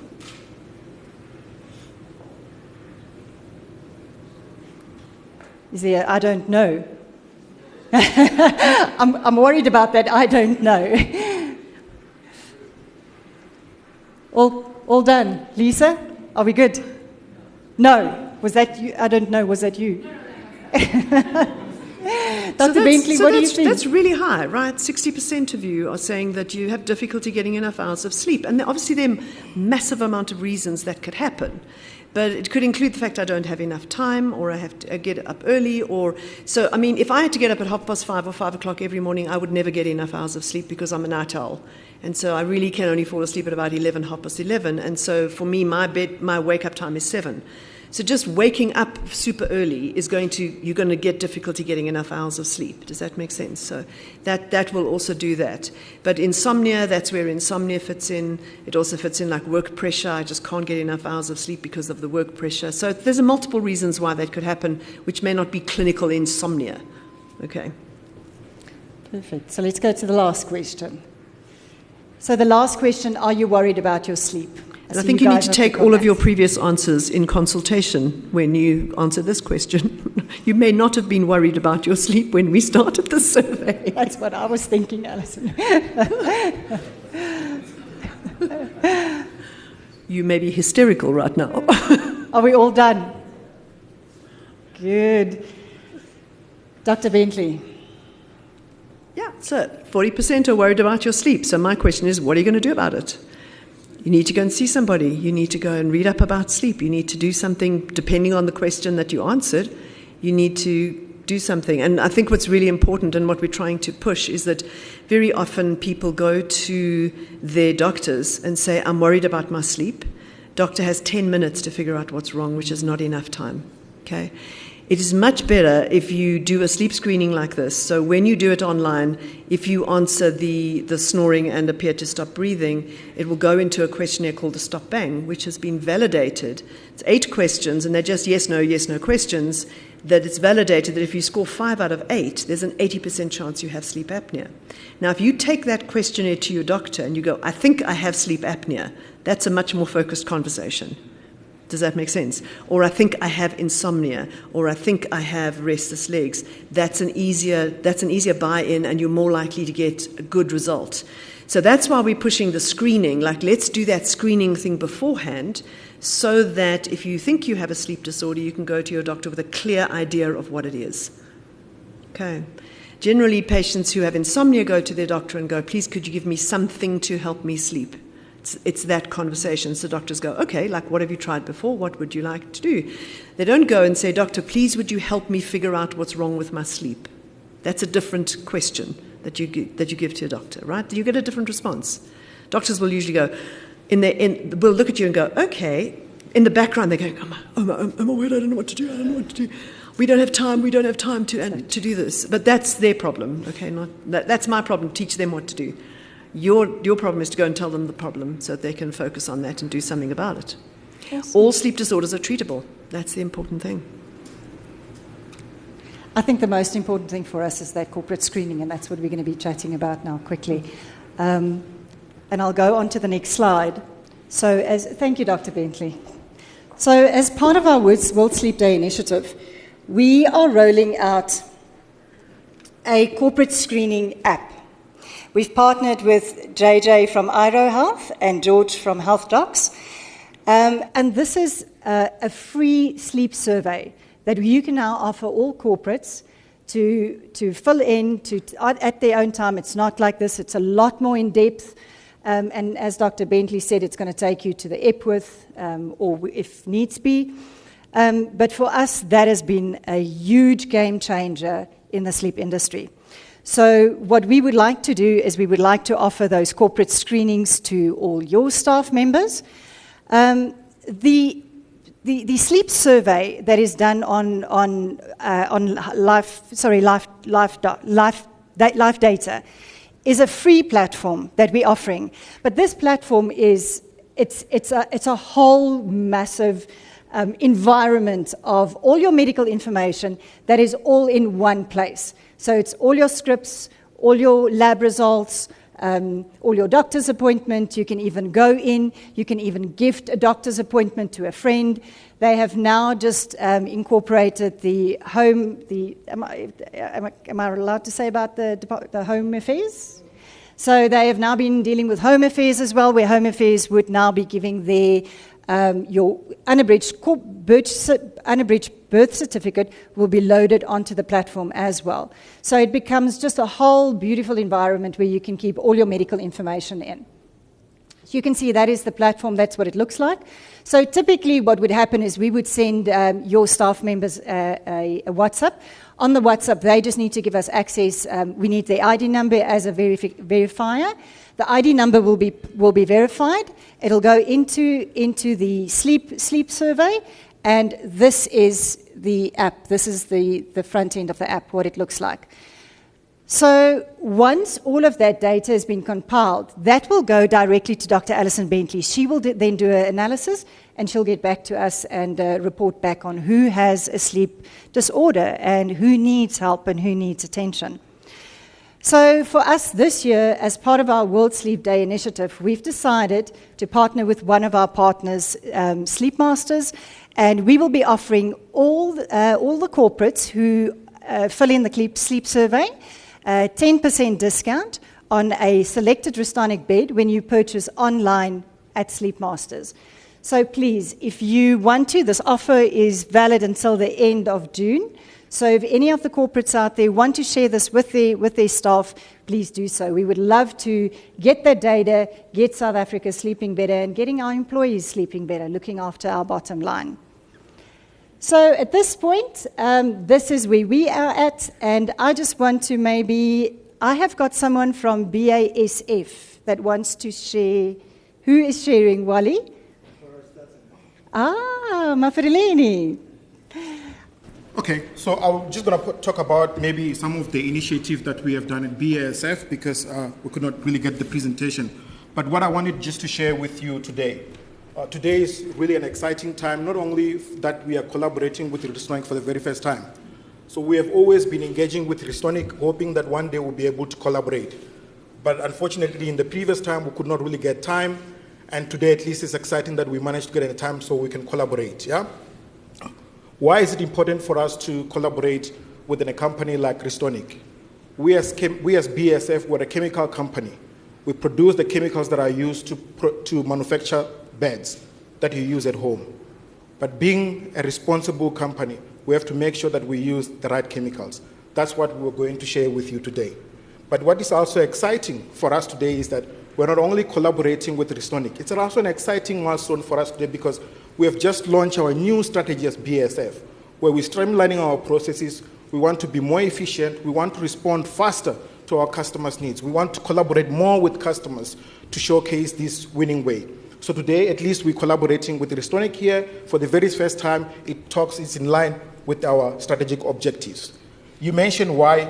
Is there, I don't know. I'm worried about that, I don't know. All done. Lisa, are we good? No. Was that you? I don't know. Was that you? Dr. Bentley, what do you think? That's really high, right? 60% of you are saying that you have difficulty getting enough hours of sleep. And obviously there are a massive amount of reasons that could happen. But it could include the fact I don't have enough time, or I have to get up early, so, I mean, if I had to get up at 5:30 or 5 o'clock every morning, I would never get enough hours of sleep because I'm a night owl. And so I really can only fall asleep at about 11, 11:30. And so for me, my wake-up time is 7. So just waking up super early you're going to get difficulty getting enough hours of sleep. Does that make sense? So that will also do that. But insomnia, that's where insomnia fits in. It also fits in like work pressure. I just can't get enough hours of sleep because of the work pressure. So there's multiple reasons why that could happen, which may not be clinical insomnia. Okay. Perfect. So let's go to the last question. So the last question, are you worried about your sleep? And I think you need to take all of your previous answers in consultation when you answer this question. You may not have been worried about your sleep when we started the survey. That's what I was thinking, Alison. You may be hysterical right now. Are we all done? Good. Dr. Bentley. Yeah, so 40% are worried about your sleep. So my question is, what are you going to do about it? You need to go and see somebody. You need to go and read up about sleep. You need to do something, depending on the question that you answered, you need to do something. And I think what's really important and what we're trying to push is that very often people go to their doctors and say, I'm worried about my sleep. Doctor has 10 minutes to figure out what's wrong, which is not enough time. Okay? It is much better if you do a sleep screening like this. So when you do it online, if you answer the snoring and appear to stop breathing, it will go into a questionnaire called the Stop Bang, which has been validated. It's 8 questions, and they're just yes, no questions, that it's validated that if you score 5 out of 8, there's an 80% chance you have sleep apnea. Now, if you take that questionnaire to your doctor and you go, I think I have sleep apnea, that's a much more focused conversation. Does that make sense? Or I think I have insomnia, or I think I have restless legs. That's an easier buy-in, and you're more likely to get a good result. So that's why we're pushing the screening. Like, let's do that screening thing beforehand, so that if you think you have a sleep disorder, you can go to your doctor with a clear idea of what it is. Okay. Generally, patients who have insomnia go to their doctor and go, please, could you give me something to help me sleep? It's that conversation. So doctors go, okay, like, what have you tried before? What would you like to do? They don't go and say, doctor, please, would you help me figure out what's wrong with my sleep? That's a different question that you give to a doctor, right? You get a different response. Doctors will usually go, will look at you and go, okay. In the background, they're going, I'm worried, I don't know what to do. We don't have time to do this. But that's their problem, okay? That's my problem, teach them what to do. Your problem is to go and tell them the problem so that they can focus on that and do something about it. Awesome. All sleep disorders are treatable. That's the important thing. I think the most important thing for us is that corporate screening, and that's what we're going to be chatting about now quickly. And I'll go on to the next slide. Thank you, Dr. Bentley. So as part of our World Sleep Day initiative, we are rolling out a corporate screening app. We've partnered with JJ from Iro Health and George from Health Docs. And this is a free sleep survey that you can now offer all corporates to fill in at their own time. It's not like this. It's a lot more in-depth. And as Dr. Bentley said, it's going to take you to the Epworth, or if needs be. But for us, that has been a huge game changer in the sleep industry. So what we would like to do is we would like to offer those corporate screenings to all your staff members. The sleep survey that is done on Life Data is a free platform that we're offering. But this platform it's a whole massive environment of all your medical information that is all in one place. So it's all your scripts, all your lab results, all your doctor's appointment. You can even go in. You can even gift a doctor's appointment to a friend. They have now just incorporated the home. Am I allowed to say about the home affairs? So they have now been dealing with home affairs as well, where home affairs would now be giving your unabridged birth certificate will be loaded onto the platform as well. So it becomes just a whole beautiful environment where you can keep all your medical information in. So you can see that is the platform, that's what it looks like. So typically what would happen is we would send your staff members a WhatsApp. On the WhatsApp, they just need to give us access. We need their ID number as a verifier. The ID number will be verified. It'll go into the sleep survey, and this is the app. This is the front end of the app, what it looks like. So once all of that data has been compiled, that will go directly to Dr. Alison Bentley. She will then do an analysis, and she'll get back to us and report back on who has a sleep disorder and who needs help and who needs attention. So for us this year, as part of our World Sleep Day initiative, we've decided to partner with one of our partners, Sleep Masters, and we will be offering all the corporates who fill in the sleep survey 10% discount on a selected Restonic bed when you purchase online at Sleep Masters. So please, if you want to, this offer is valid until the end of June. So if any of the corporates out there want to share this with their staff, please do so. We would love to get that data, get South Africa sleeping better, and getting our employees sleeping better, looking after our bottom line. So at this point, this is where we are at, and I just want to I have got someone from BASF that wants to share. Who is sharing, Wally? Mafirileni. Okay, so I'm just going to talk about maybe some of the initiatives that we have done at BASF because we could not really get the presentation. But what I wanted just to share with you today. Today is really an exciting time, not only that we are collaborating with Restonic for the very first time. So we have always been engaging with Restonic, hoping that one day we'll be able to collaborate. But unfortunately, in the previous time, we could not really get time. And today, at least, it's exciting that we managed to get a time so we can collaborate, yeah? Why is it important for us to collaborate within a company like Restonic? We as BASF, we're a chemical company. We produce the chemicals that are used to manufacture beds that you use at home. But being a responsible company, we have to make sure that we use the right chemicals. That's what we're going to share with you today. But what is also exciting for us today is that we're not only collaborating with Restonic, it's also an exciting milestone for us today because we have just launched our new strategy as BASF, where we're streamlining our processes. We want to be more efficient. We want to respond faster to our customers' needs. We want to collaborate more with customers to showcase this winning way. So today, at least, we're collaborating with Restonic here for the very first time. It's in line with our strategic objectives. You mentioned why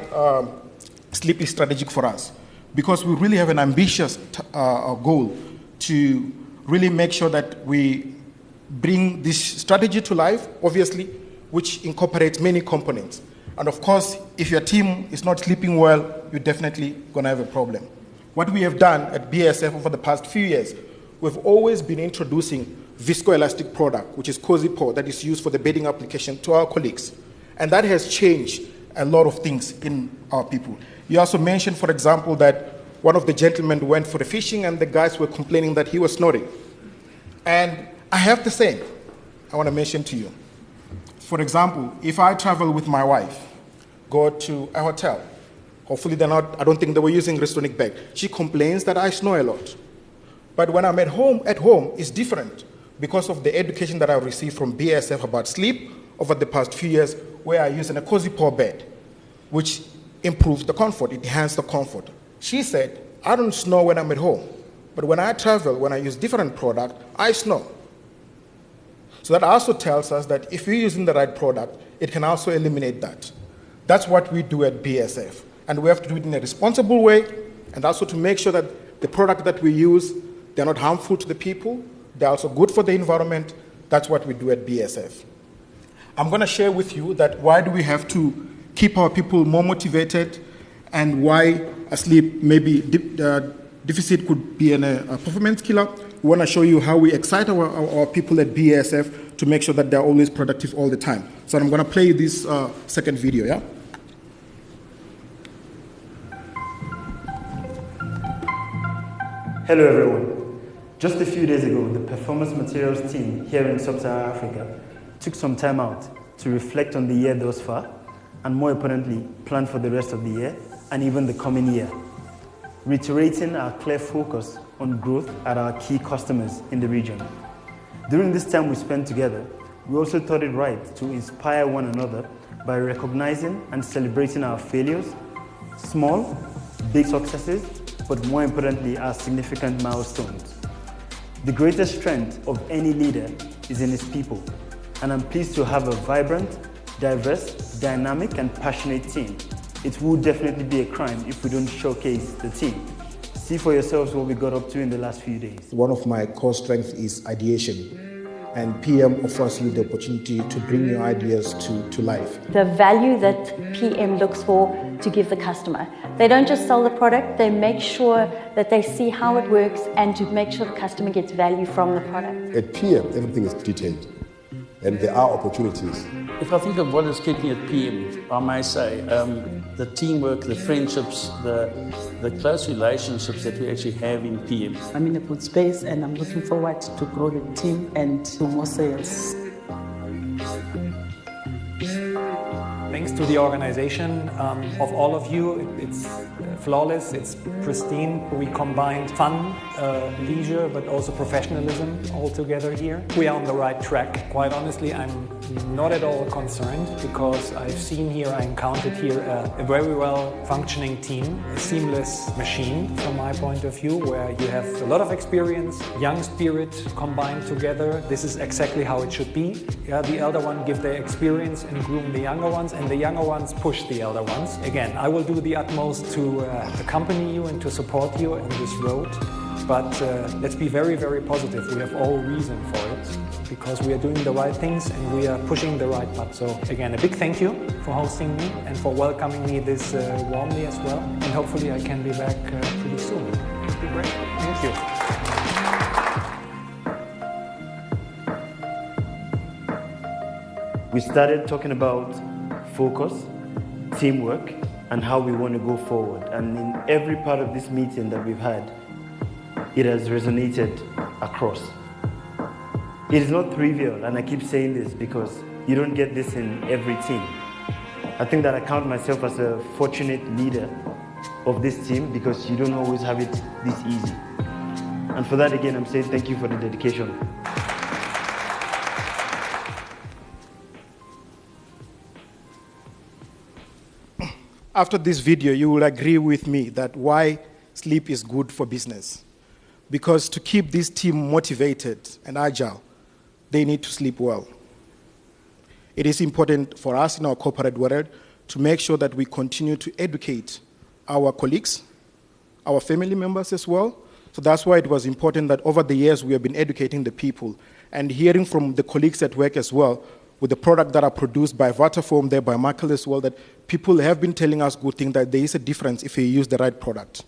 sleep is strategic for us, because we really have an ambitious goal to really make sure that we bring this strategy to life, obviously, which incorporates many components. And of course, if your team is not sleeping well, you're definitely going to have a problem. What we have done at BASF over the past few years, we've always been introducing viscoelastic product, which is COSIPO, that is used for the bedding application, to our colleagues. And that has changed a lot of things in our people. You also mentioned, for example, that one of the gentlemen went for the fishing and the guys were complaining that he was snoring. And I have the same I want to mention to you. For example, if I travel with my wife, go to a hotel, hopefully I don't think they were using Restonic bed. She complains that I snore a lot. But when I'm at home, it's different because of the education that I received from BASF about sleep over the past few years, where I use a COSIPO bed, which improves the comfort, it enhances the comfort. She said, I don't snore when I'm at home, but when I travel, when I use different product, I snore. So that also tells us that if we're using the right product, it can also eliminate that. That's what we do at BASF. And we have to do it in a responsible way, and also to make sure that the product that we use, they're not harmful to the people, they're also good for the environment. That's what we do at BASF. I'm going to share with you that why do we have to keep our people more motivated and why a sleep deficit could be a performance killer. We want to show you how we excite our people at BASF to make sure that they're always productive all the time. So I'm going to play this second video, yeah? Hello everyone. Just a few days ago, the Performance Materials team here in Sub-Saharan Africa took some time out to reflect on the year thus far and more importantly, plan for the rest of the year and even the coming year, reiterating our clear focus on growth at our key customers in the region. During this time we spent together, we also thought it right to inspire one another by recognizing and celebrating our failures, small, big successes, but more importantly, our significant milestones. The greatest strength of any leader is in his people, and I'm pleased to have a vibrant, diverse, dynamic, and passionate team. It would definitely be a crime if we don't showcase the team. See for yourselves what we got up to in the last few days. One of my core strengths is ideation. And PM offers you the opportunity to bring your ideas to life. The value that PM looks for to give the customer. They don't just sell the product, they make sure that they see how it works and to make sure the customer gets value from the product. At PM, everything is detailed, and there are opportunities. If I think of what is keeping at PM, I may say the teamwork, the friendships, the close relationships that we actually have in PM. I'm in a good space and I'm looking forward to grow the team and do more sales. Thanks to the organization of all of you. It's flawless, it's pristine. We combined fun, leisure, but also professionalism all together here. We are on the right track. Quite honestly, I'm not at all concerned because I've seen here, I encountered here a very well functioning team, a seamless machine from my point of view, where you have a lot of experience, young spirit combined together. This is exactly how it should be. Yeah, the elder one give their experience and groom the younger ones, and the younger ones push the elder ones. Again, I will do the utmost to accompany you and to support you on this road. But let's be very, very positive. We have all reason for it because we are doing the right things and we are pushing the right button. So again, a big thank you for hosting me and for welcoming me this warmly as well. And hopefully I can be back pretty soon. It'd be great. Thank you. We started talking about focus, teamwork, and how we want to go forward. And in every part of this meeting that we've had, it has resonated across. It is not trivial, and I keep saying this because you don't get this in every team. I think that I count myself as a fortunate leader of this team because you don't always have it this easy. And for that, again, I'm saying thank you for the dedication. After this video, you will agree with me that why sleep is good for business. Because to keep this team motivated and agile, they need to sleep well. It is important for us in our corporate world to make sure that we continue to educate our colleagues, our family members as well. So that's why it was important that over the years we have been educating the people and hearing from the colleagues at work as well with the product that are produced by Vitafoam, there by Michael as well, that people have been telling us good things, that there is a difference if you use the right product.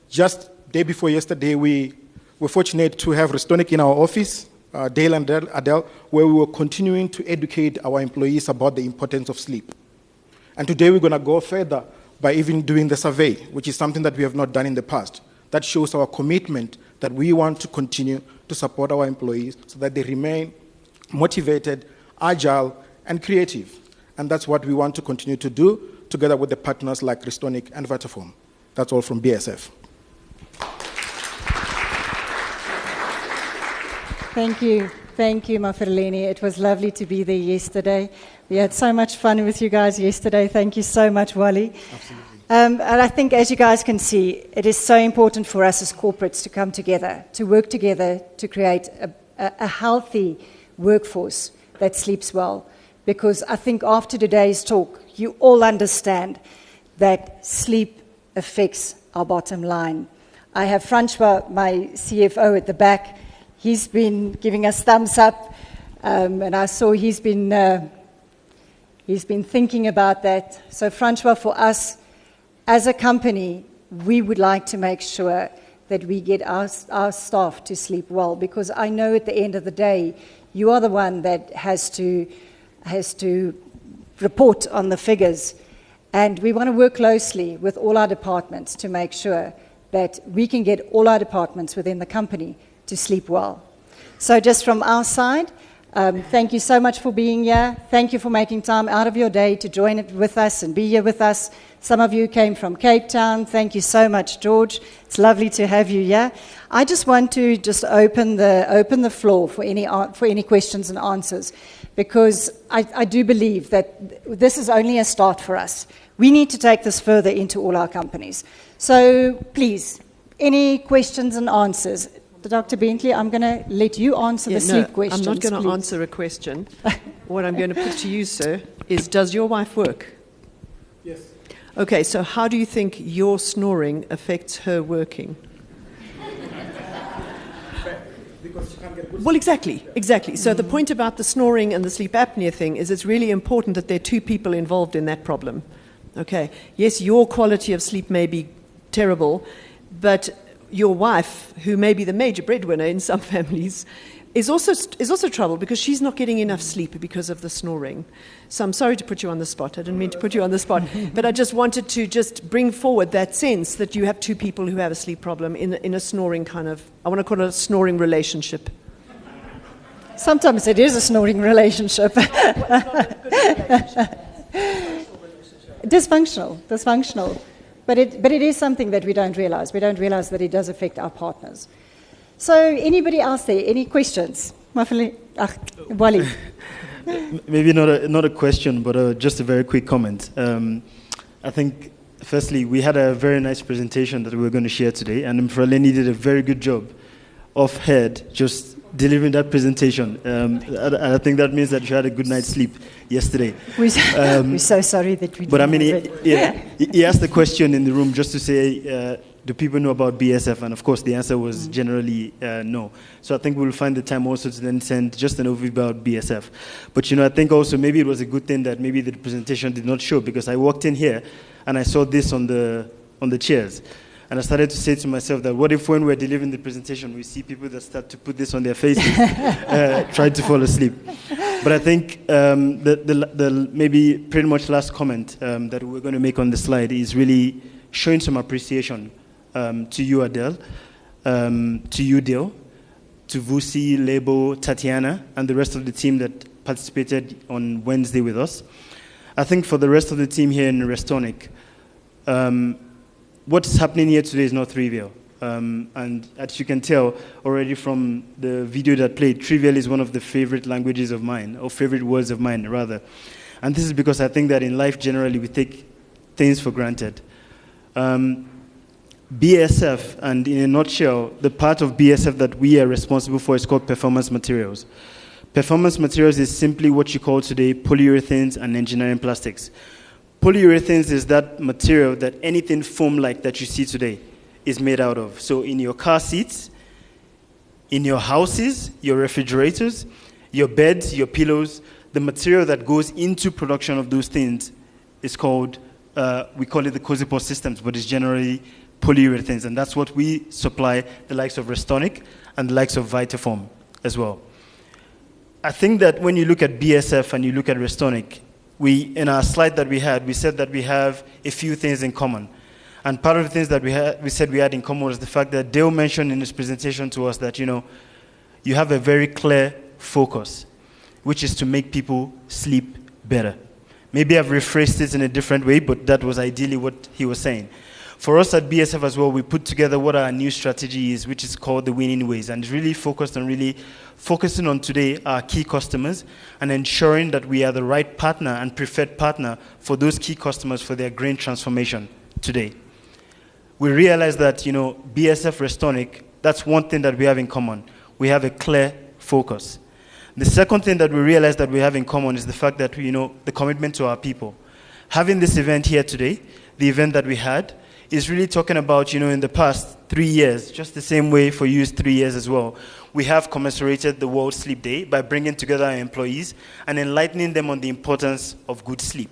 Just day before yesterday, we were fortunate to have Restonic in our office, Dale and Adele, where we were continuing to educate our employees about the importance of sleep. And today we're going to go further by even doing the survey, which is something that we have not done in the past. That shows our commitment that we want to continue to support our employees so that they remain motivated, agile, and creative. And that's what we want to continue to do together with the partners like Restonic and Vitafoam. That's all from BASF. Thank you, Mafirleni. It was lovely to be there yesterday. We had so much fun with you guys yesterday. Thank you so much, Wally. Absolutely. And I think, as you guys can see, it is so important for us as corporates to come together, to work together to create a healthy workforce that sleeps well. Because I think after today's talk, you all understand that sleep affects our bottom line. I have Francois, my CFO, at the back. He's been giving us thumbs up, and I saw he's been thinking about that. So, Francois, for us as a company, we would like to make sure that we get our staff to sleep well, because I know at the end of the day, you are the one that has to report on the figures, and we want to work closely with all our departments to make sure that we can get all our departments within the company to sleep well. So just from our side, thank you so much for being here. Thank you for making time out of your day to join it with us and be here with us. Some of you came from Cape Town. Thank you so much, George. It's lovely to have you here. I just want to open the floor for any questions and answers, because I do believe that this is only a start for us. We need to take this further into all our companies. So please, any questions and answers? Dr. Bentley, I'm going to let you answer the sleep questions. I'm not going to answer a question. What I'm going to put to you, sir, is does your wife work? Yes. Okay, so how do you think your snoring affects her working? Because she can't get good. Well, exactly. So the point about the snoring and the sleep apnea thing is it's really important that there are two people involved in that problem. Okay, yes, your quality of sleep may be terrible, but your wife, who may be the major breadwinner in some families, is also troubled because she's not getting enough sleep because of the snoring. So I'm sorry to put you on the spot. I didn't mean to put you on the spot, but I just wanted to just bring forward that sense that you have two people who have a sleep problem in a snoring kind of, I want to call it a snoring relationship. Sometimes it is a snoring relationship. Dysfunctional. But it is something that we don't realize. We don't realize that it does affect our partners. So anybody else there? Any questions? Wally. Maybe not a question, but just a very quick comment. I think, firstly, we had a very nice presentation that we were going to share today, and Mfraleni did a very good job off head, just delivering that presentation. I think that means that you had a good night's sleep yesterday. We're so sorry that we didn't. But I mean, he asked the question in the room just to say, do people know about BSF? And of course, the answer was generally no. So I think we'll find the time also to then send just an overview about BSF. But I think also maybe it was a good thing that maybe the presentation did not show, because I walked in here and I saw this on the chairs. And I started to say to myself that what if when we're delivering the presentation, we see people that start to put this on their faces, trying to fall asleep. But I think the maybe pretty much last comment that we're going to make on the slide is really showing some appreciation to you, Adele, to you, Dale, to Vusi, Lebo, Tatiana, and the rest of the team that participated on Wednesday with us. I think for the rest of the team here in Restonic, what's happening here today is not trivial. And as you can tell already from the video that played, trivial is one of the favorite languages of mine, or favorite words of mine, rather. And this is because I think that in life, generally, we take things for granted. BSF, and in a nutshell, the part of BSF that we are responsible for is called performance materials. Performance materials is simply what you call today polyurethanes and engineering plastics. Polyurethanes is that material that anything foam-like that you see today is made out of. So in your car seats, in your houses, your refrigerators, your beds, your pillows, the material that goes into production of those things is called, we call it the Cosipos systems, but it's generally polyurethanes. And that's what we supply the likes of Restonic and the likes of Vitafoam as well. I think that when you look at BSF and you look at Restonic, in our slide that we had, we said that we have a few things in common. And part of the things that we said we had in common was the fact that Dale mentioned in his presentation to us that, you have a very clear focus, which is to make people sleep better. Maybe I've rephrased it in a different way, but that was ideally what he was saying. For us at BSF as well, we put together what our new strategy is, which is called the Winning Ways, and it's really focusing on today our key customers and ensuring that we are the right partner and preferred partner for those key customers for their green transformation today. We realize that, BSF Restonic, that's one thing that we have in common. We have a clear focus. The second thing that we realize that we have in common is the fact that, the commitment to our people. Having this event here today, the event that we had, is really talking about, in the past 3 years, just the same way for you is 3 years as well, we have commiserated the World Sleep Day by bringing together our employees and enlightening them on the importance of good sleep.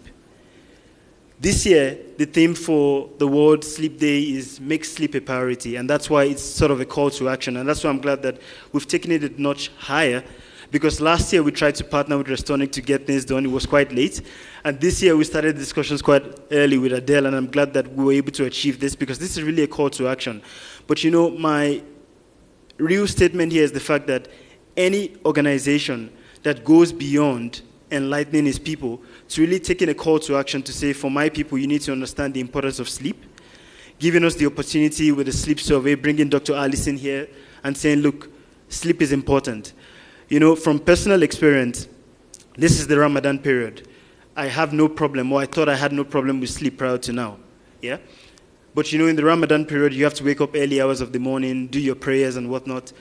This year, the theme for the World Sleep Day is make sleep a priority, and that's why it's sort of a call to action, and that's why I'm glad that we've taken it a notch higher, because last year we tried to partner with Restonic to get things done. It was quite late. And this year we started discussions quite early with Adele, and I'm glad that we were able to achieve this, because this is really a call to action. But my real statement here is the fact that any organization that goes beyond enlightening its people to really taking a call to action to say, for my people, you need to understand the importance of sleep, giving us the opportunity with a sleep survey, bringing Dr. Allison here and saying, look, sleep is important. From personal experience, this is the Ramadan period. I have no problem, or I thought I had no problem with sleep prior to now. Yeah? But in the Ramadan period, you have to wake up early hours of the morning, do your prayers and whatnot.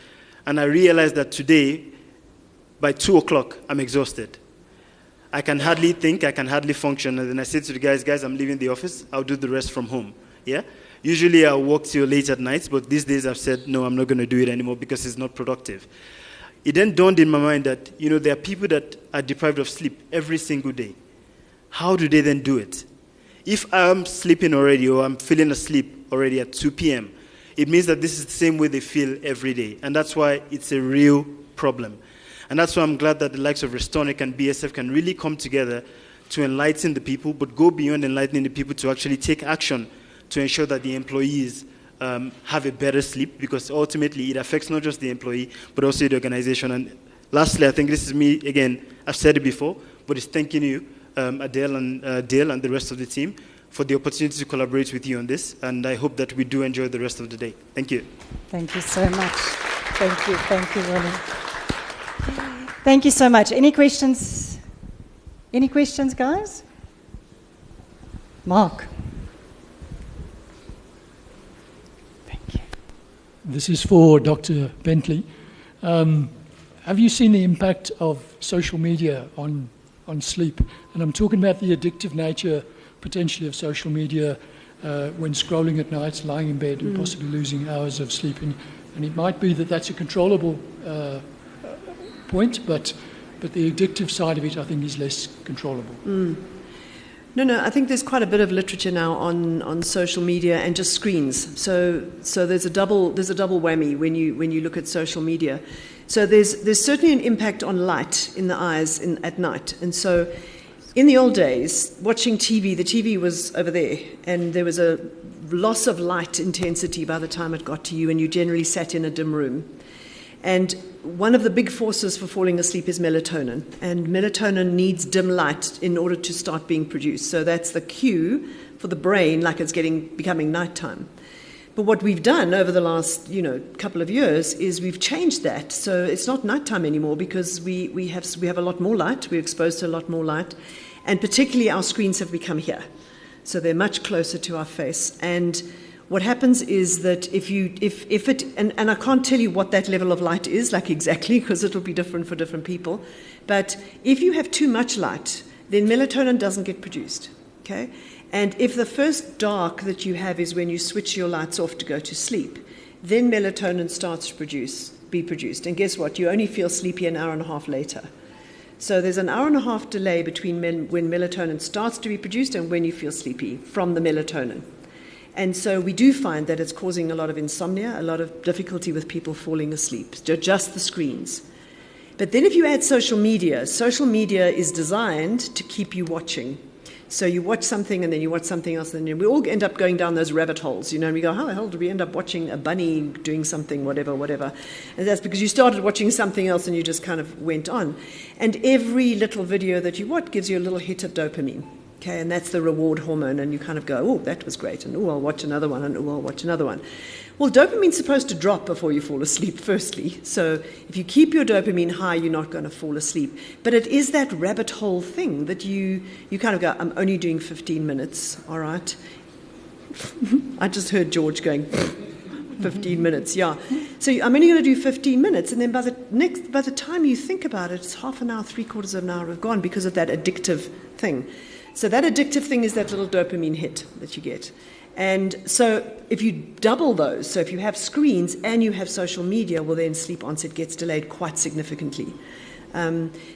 And I realized that today, by 2 o'clock, I'm exhausted. I can hardly think, I can hardly function. And then I say to the guys, I'm leaving the office, I'll do the rest from home. Yeah? Usually I'll work till late at night, but these days I've said, no, I'm not going to do it anymore because it's not productive. It then dawned in my mind that, there are people that are deprived of sleep every single day. How do they then do it? If I'm sleeping already, or I'm feeling asleep already at 2 p.m., it means that this is the same way they feel every day. And that's why it's a real problem. And that's why I'm glad that the likes of Restonic and BSF can really come together to enlighten the people, but go beyond enlightening the people to actually take action to ensure that the employees have a better sleep, because ultimately it affects not just the employee, but also the organization. And lastly, I think this is me, again, I've said it before, but it's thanking you Adele and Dale and the rest of the team for the opportunity to collaborate with you on this, and I hope that we do enjoy the rest of the day. Thank you. Thank you so much. Thank you, Ronnie. Thank you so much. Any questions? Any questions, guys? Mark. Thank you. This is for Dr. Bentley. Have you seen the impact of social media on sleep? And I'm talking about the addictive nature, potentially, of social media when scrolling at night, lying in bed, and possibly losing hours of sleep. And it might be that that's a controllable point, but the addictive side of it, I think, is less controllable. No, I think there's quite a bit of literature now on social media and just screens. So there's a double whammy when you look at social media. So there's certainly an impact on light in the eyes at night. And so in the old days, watching TV, the TV was over there, and there was a loss of light intensity by the time it got to you, and you generally sat in a dim room. And one of the big forces for falling asleep is melatonin, and melatonin needs dim light in order to start being produced. So that's the cue for the brain, like it's becoming nighttime. But what we've done over the last couple of years is we've changed that. So it's not nighttime anymore because we have a lot more light. We're exposed to a lot more light, and particularly our screens have become here, so they're much closer to our face. And what happens is that if it and I can't tell you what that level of light is like exactly, because it'll be different for different people, but if you have too much light, then melatonin doesn't get produced. Okay, and if the first dark that you have is when you switch your lights off to go to sleep, then melatonin starts to be produced, and guess what? You only feel sleepy an hour and a half later. So there's an hour and a half delay between when melatonin starts to be produced and when you feel sleepy from the melatonin. And so we do find that it's causing a lot of insomnia, a lot of difficulty with people falling asleep, just the screens. But then if you add social media is designed to keep you watching. So you watch something and then you watch something else, and then we all end up going down those rabbit holes, and we go, how the hell did we end up watching a bunny doing something, whatever. And that's because you started watching something else and you just kind of went on. And every little video that you watch gives you a little hit of dopamine. Okay, and that's the reward hormone, and you kind of go, oh, that was great, and oh, I'll watch another one, and oh, I'll watch another one. Well, dopamine's supposed to drop before you fall asleep, firstly. So if you keep your dopamine high, you're not going to fall asleep. But it is that rabbit hole thing that you kind of go, I'm only doing 15 minutes, all right? I just heard George going, 15 minutes, yeah. So I'm only going to do 15 minutes, and then by the time you think about it, it's half an hour, 3/4 of an hour have gone because of that addictive thing. So that addictive thing is that little dopamine hit that you get. And so if you double those, so if you have screens and you have social media, well, then sleep onset gets delayed quite significantly.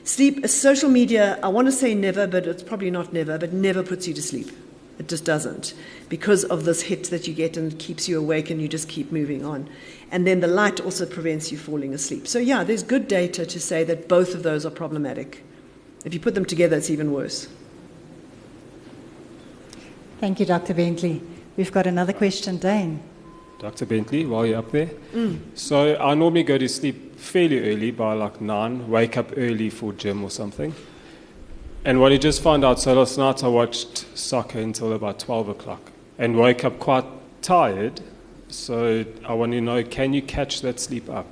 Social media, I want to say never, but it's probably not never, but never puts you to sleep. It just doesn't, because of this hit that you get, and it keeps you awake and you just keep moving on. And then the light also prevents you falling asleep. So yeah, there's good data to say that both of those are problematic. If you put them together, it's even worse. Thank you, Dr. Bentley. We've got another question, Dane. Dr. Bentley, while you're up there. So I normally go to sleep fairly early, by like 9, wake up early for gym or something. And what I just found out, so last night I watched soccer until about 12 o'clock and woke up quite tired. So I want to know, can you catch that sleep up?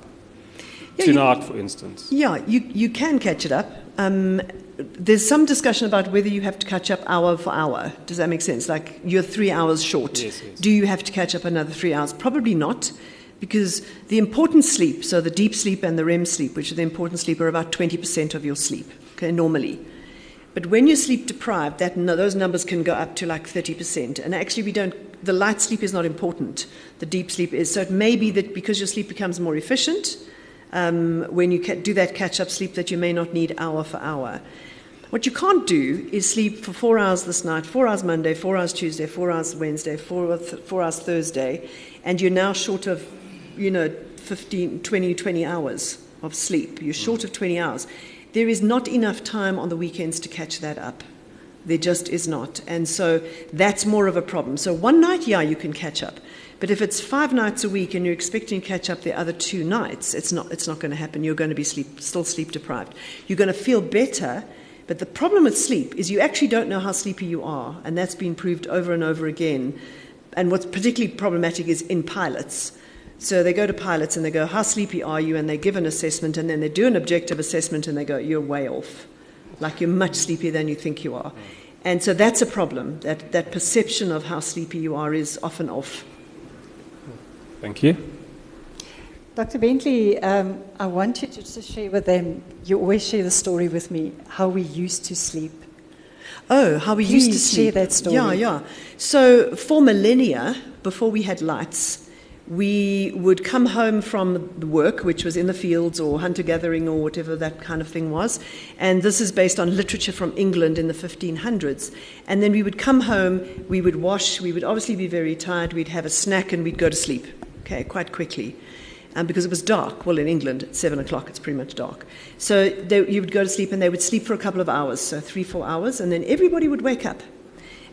Yeah, tonight, for instance. Yeah, you can catch it up. There's some discussion about whether you have to catch up hour for hour. Does that make sense? Like, you're 3 hours short. Yes. Do you have to catch up another 3 hours? Probably not, because the important sleep, so the deep sleep and the REM sleep, which are the important sleep, are about 20% of your sleep, okay, normally. But when you're sleep deprived, those numbers can go up to like 30%. And actually, the light sleep is not important. The deep sleep is. So it may be that because your sleep becomes more efficient, when you do that catch-up sleep, that you may not need hour for hour. What you can't do is sleep for 4 hours this night, 4 hours Monday, 4 hours Tuesday, 4 hours Wednesday, 4 hours Thursday, and you're now short of, 20 hours of sleep. You're short of 20 hours. There is not enough time on the weekends to catch that up. There just is not. And so that's more of a problem. So one night, yeah, you can catch up. But if it's 5 nights a week and you're expecting to catch up the other 2 nights, it's not going to happen. You're going to be still sleep deprived. You're going to feel better, But the problem with sleep is you actually don't know how sleepy you are, and that's been proved over and over again. And what's particularly problematic is in pilots. So they go to pilots and they go, how sleepy are you? And they give an assessment, and then they do an objective assessment, and they go, you're way off. Like you're much sleepier than you think you are. And so that's a problem. That perception of how sleepy you are is often off. Thank you. Dr. Bentley, I want you to just share with them, you always share the story with me, how we used to sleep. Oh, how we used to sleep. Share that story. Yeah. So for millennia, before we had lights, we would come home from work, which was in the fields or hunter-gathering or whatever that kind of thing was. And this is based on literature from England in the 1500s. And then we would come home, we would wash, we would obviously be very tired, we'd have a snack and we'd go to sleep, quite quickly. Because it was dark. Well, in England, at 7 o'clock, it's pretty much dark. So you would go to sleep, and they would sleep for a couple of hours, so 3-4 hours, and then everybody would wake up.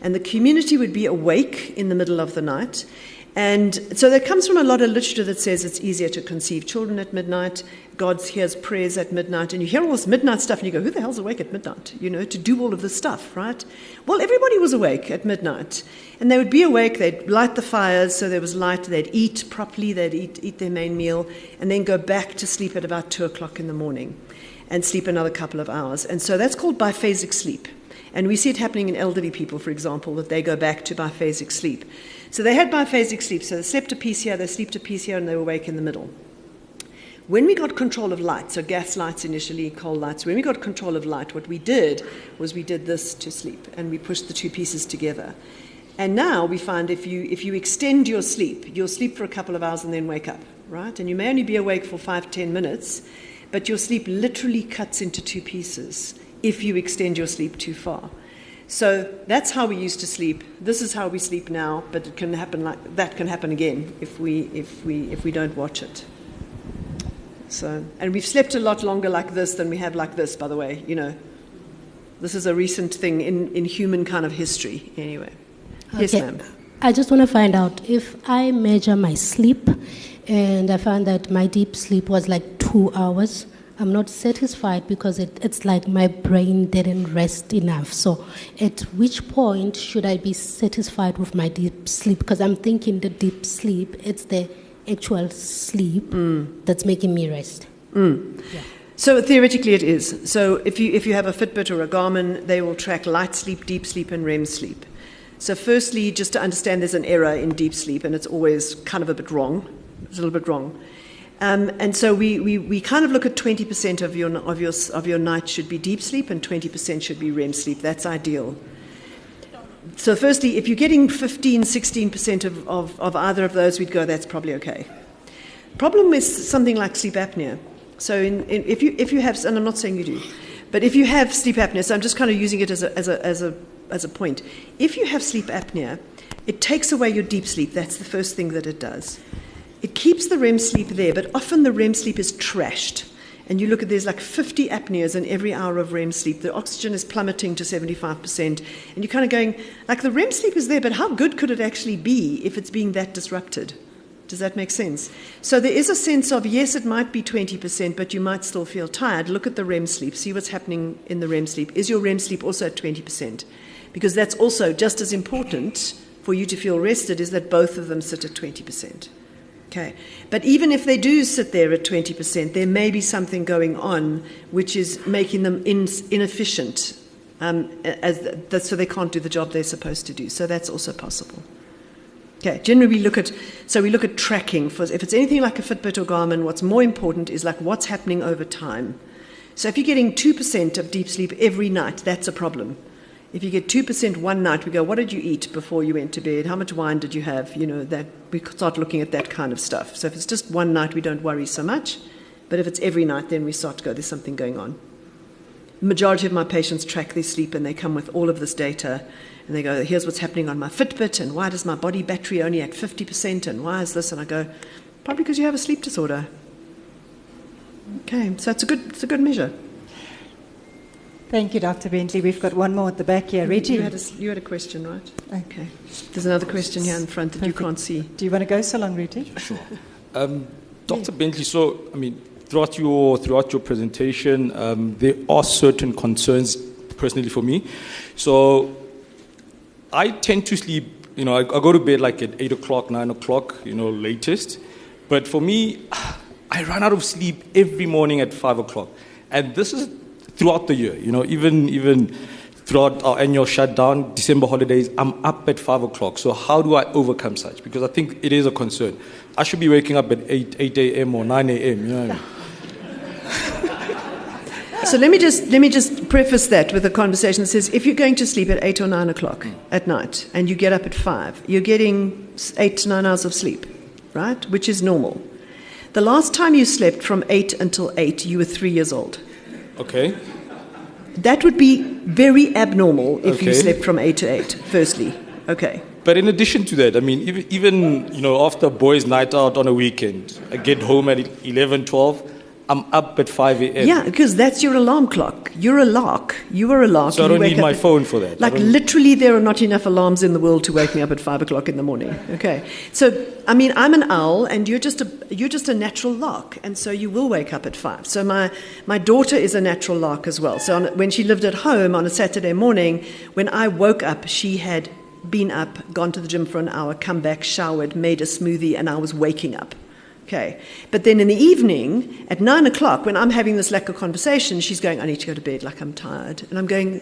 And the community would be awake in the middle of the night. And so that comes from a lot of literature that says it's easier to conceive children at midnight. God hears prayers at midnight. And you hear all this midnight stuff, and you go, who the hell's awake at midnight, to do all of this stuff, right? Well, everybody was awake at midnight. And they would be awake, they'd light the fires, so there was light, they'd eat properly, they'd eat their main meal, and then go back to sleep at about 2 o'clock in the morning and sleep another couple of hours. And so that's called biphasic sleep. And we see it happening in elderly people, for example, that they go back to biphasic sleep. So they had biphasic sleep, so they slept a piece here, they slept a piece here, and they were awake in the middle. When we got control of light, so gas lights initially, coal lights, when we got control of light, what we did was we did this to sleep, and we pushed the two pieces together. And now we find if you extend your sleep, you'll sleep for a couple of hours and then wake up, right? And you may only be awake for 5-10 minutes, but your sleep literally cuts into two pieces if you extend your sleep too far. So that's how we used to sleep. This is how we sleep now, but it can happen can happen again if we don't watch it. So, and we've slept a lot longer like this than we have like this, by the way. This is a recent thing in human kind of history, anyway. Yes, ma'am. I just want to find out if I measure my sleep and I found that my deep sleep was like 2 hours. I'm not satisfied because it's like my brain didn't rest enough. So at which point should I be satisfied with my deep sleep? Because I'm thinking the deep sleep, it's the actual sleep that's making me rest. Yeah. So theoretically it is. So if you have a Fitbit or a Garmin, they will track light sleep, deep sleep, and REM sleep. So firstly, just to understand there's an error in deep sleep, and it's always kind of a bit wrong. It's a little bit wrong. And so we kind of look at 20% of your night should be deep sleep and 20% should be REM sleep. That's ideal. So firstly, if you're getting 15-16% of either of those, we'd go, that's probably okay. Problem is something like sleep apnea. So if you have, and I'm not saying you do, but if you have sleep apnea, so I'm just kind of using it as a point. If you have sleep apnea, it takes away your deep sleep. That's the first thing that it does. It keeps the REM sleep there, but often the REM sleep is trashed. And you look at, there's like 50 apneas in every hour of REM sleep. The oxygen is plummeting to 75%. And you're kind of going, like, the REM sleep is there, but how good could it actually be if it's being that disrupted? Does that make sense? So there is a sense of, yes, it might be 20%, but you might still feel tired. Look at the REM sleep. See what's happening in the REM sleep. Is your REM sleep also at 20%? Because that's also just as important for you to feel rested, is that both of them sit at 20%. Okay. But even if they do sit there at 20%, there may be something going on which is making them inefficient, so they can't do the job they're supposed to do. So that's also possible. Okay. Generally, we look at tracking. If it's anything like a Fitbit or Garmin, what's more important is like what's happening over time. So if you're getting 2% of deep sleep every night, that's a problem. If you get 2% one night, we go, what did you eat before you went to bed? How much wine did you have? That we start looking at that kind of stuff. So if it's just one night, we don't worry so much. But if it's every night, then we start to go, there's something going on. The majority of my patients track their sleep, and they come with all of this data. And they go, here's what's happening on my Fitbit, and why does my body battery only at 50%, and why is this? And I go, probably because you have a sleep disorder. Okay, so it's a good measure. Thank you, Dr. Bentley. We've got one more at the back here. Reggie? You had a question, right? Okay. There's another question here in front that you can't see. Do you want to go so long, Reggie? Sure. Dr. Bentley, throughout your presentation, there are certain concerns personally for me. So I tend to sleep, I go to bed like at 8 o'clock, 9 o'clock, latest. But for me, I run out of sleep every morning at 5 o'clock. And this is throughout the year, even throughout our annual shutdown, December holidays, I'm up at 5 o'clock. So how do I overcome such? Because I think it is a concern. I should be waking up at 8 a.m. or 9 a.m., you know what I mean? So let me just preface that with a conversation that says, if you're going to sleep at 8 or 9 o'clock at night and you get up at 5, you're getting 8 to 9 hours of sleep, right? Which is normal. The last time you slept from 8 until 8, you were 3 years old. Okay. That would be very abnormal if you slept from 8 to 8, firstly. Okay. But in addition to that, I mean, even after boys' night out on a weekend, I get home at 11, 12, I'm up at 5 a.m. Yeah, because that's your alarm clock. You're a lark. You are a lark. So I don't need my phone for that. Like literally there are not enough alarms in the world to wake me up at 5 o'clock in the morning. Okay. So, I mean, I'm an owl and you're just a natural lark. And so you will wake up at 5. So my daughter is a natural lark as well. So when she lived at home on a Saturday morning, when I woke up, she had been up, gone to the gym for an hour, come back, showered, made a smoothie, and I was waking up. Okay. But then in the evening, at 9 o'clock, when I'm having this lack of conversation, she's going, I need to go to bed, like I'm tired. And I'm going,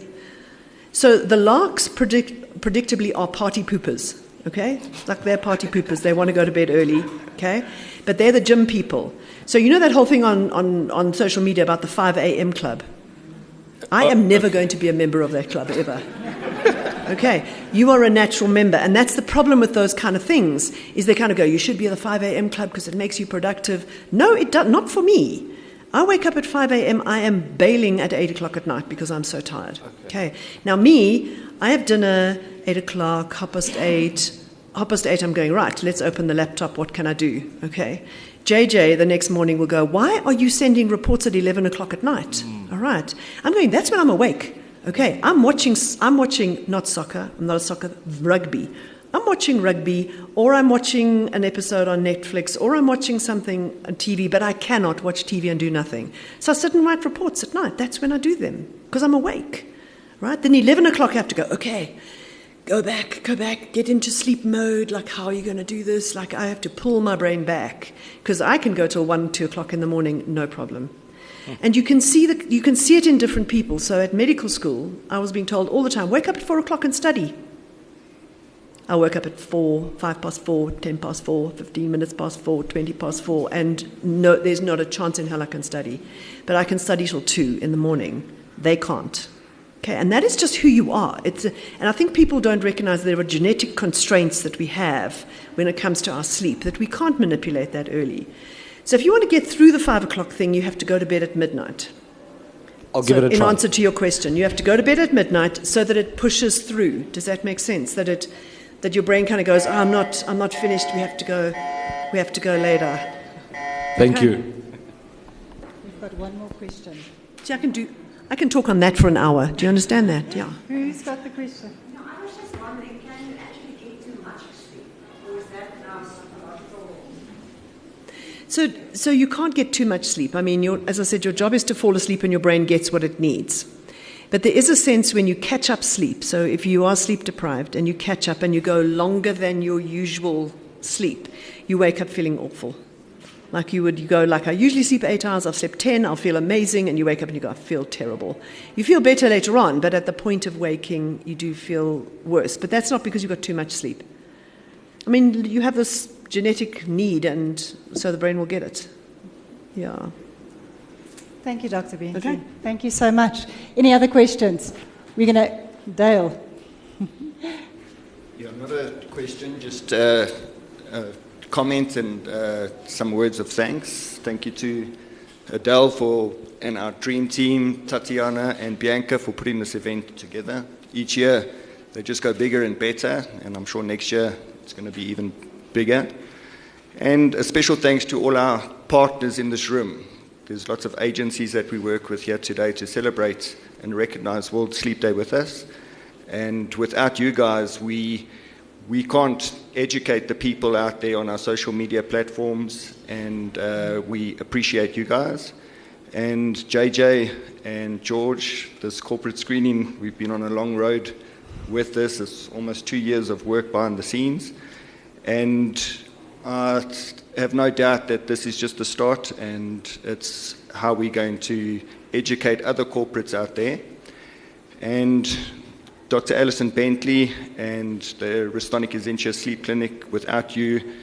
so the larks predictably are party poopers, okay? Like they're party poopers. They want to go to bed early, okay? But they're the gym people. So you know that whole thing on social media about the 5 a.m. club? I am never going to be a member of that club, ever. Okay, you are a natural member, and that's the problem with those kind of things, is they kind of go, you should be at the 5 a.m. club because it makes you productive. No, it does not for me. I wake up at 5 a.m., I am bailing at 8 o'clock at night because I'm so tired. Okay. Now me, I have dinner, 8 o'clock, 8:30. 8:30, I'm going, right, let's open the laptop, what can I do? Okay. JJ the next morning will go, why are you sending reports at 11 o'clock at night? All right. I'm going, that's when I'm awake. Okay, I'm watching not soccer, I'm not a soccer, rugby. I'm watching rugby, or I'm watching an episode on Netflix, or I'm watching something on TV, but I cannot watch TV and do nothing. So I sit and write reports at night. That's when I do them, because I'm awake, right? Then 11 o'clock I have to go, okay, go back, get into sleep mode, like how are you going to do this? Like I have to pull my brain back, because I can go till 1, 2 o'clock in the morning, no problem. And you can see it in different people. So at medical school, I was being told all the time, wake up at 4 o'clock and study. I woke up at 4, 5 past 4, 10 past 4, 15 minutes past 4, 20 past 4, and no, there's not a chance in hell I can study. But I can study till 2 in the morning. They can't. Okay, and that is just who you are. And I think people don't recognize there are genetic constraints that we have when it comes to our sleep, that we can't manipulate that early. So if you want to get through the 5 o'clock thing, you have to go to bed at midnight. I'll give it a try. In answer to your question, you have to go to bed at midnight so that it pushes through. Does that make sense? That your brain kind of goes, oh, I'm not finished. We have to go later. Thank you. We've got one more question. See, I can talk on that for an hour. Do you understand that? Yeah. Who's got the question? No, I was just wondering, can you actually get too much sleep, or is that now psychological? So you can't get too much sleep. I mean, as I said, your job is to fall asleep and your brain gets what it needs. But there is a sense when you catch up sleep. So if you are sleep deprived and you catch up and you go longer than your usual sleep, you wake up feeling awful. Like you go, like I usually sleep 8 hours, I've slept 10, I'll feel amazing, and you wake up and you go, I feel terrible. You feel better later on, but at the point of waking, you do feel worse. But that's not because you've got too much sleep. I mean, you have this genetic need, and so the brain will get it. Yeah. Thank you, Dr. Bentley. Okay. Thank you so much. Any other questions? We're going to... Dale. Yeah, not a question, just a comment and some words of thanks. Thank you to Adele and our dream team, Tatiana and Bianca, for putting this event together. Each year, they just go bigger and better, and I'm sure next year it's going to be even bigger. And a special thanks to all our partners in this room. There's lots of agencies that we work with here today to celebrate and recognize World Sleep Day with us. And without you guys, we can't educate the people out there on our social media platforms, and we appreciate you guys. And JJ and George, this corporate screening, we've been on a long road with this. It's almost 2 years of work behind the scenes. And I have no doubt that this is just the start, and it's how we're going to educate other corporates out there. And Dr. Alison Bentley and the Restonic Essentia Sleep Clinic, without you,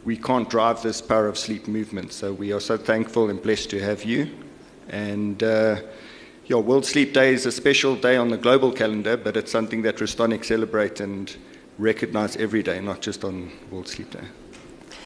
we can't drive this Power of Sleep movement. So we are so thankful and blessed to have you. And World Sleep Day is a special day on the global calendar, but it's something that Restonic celebrate and recognize every day, not just on World Sleep Day.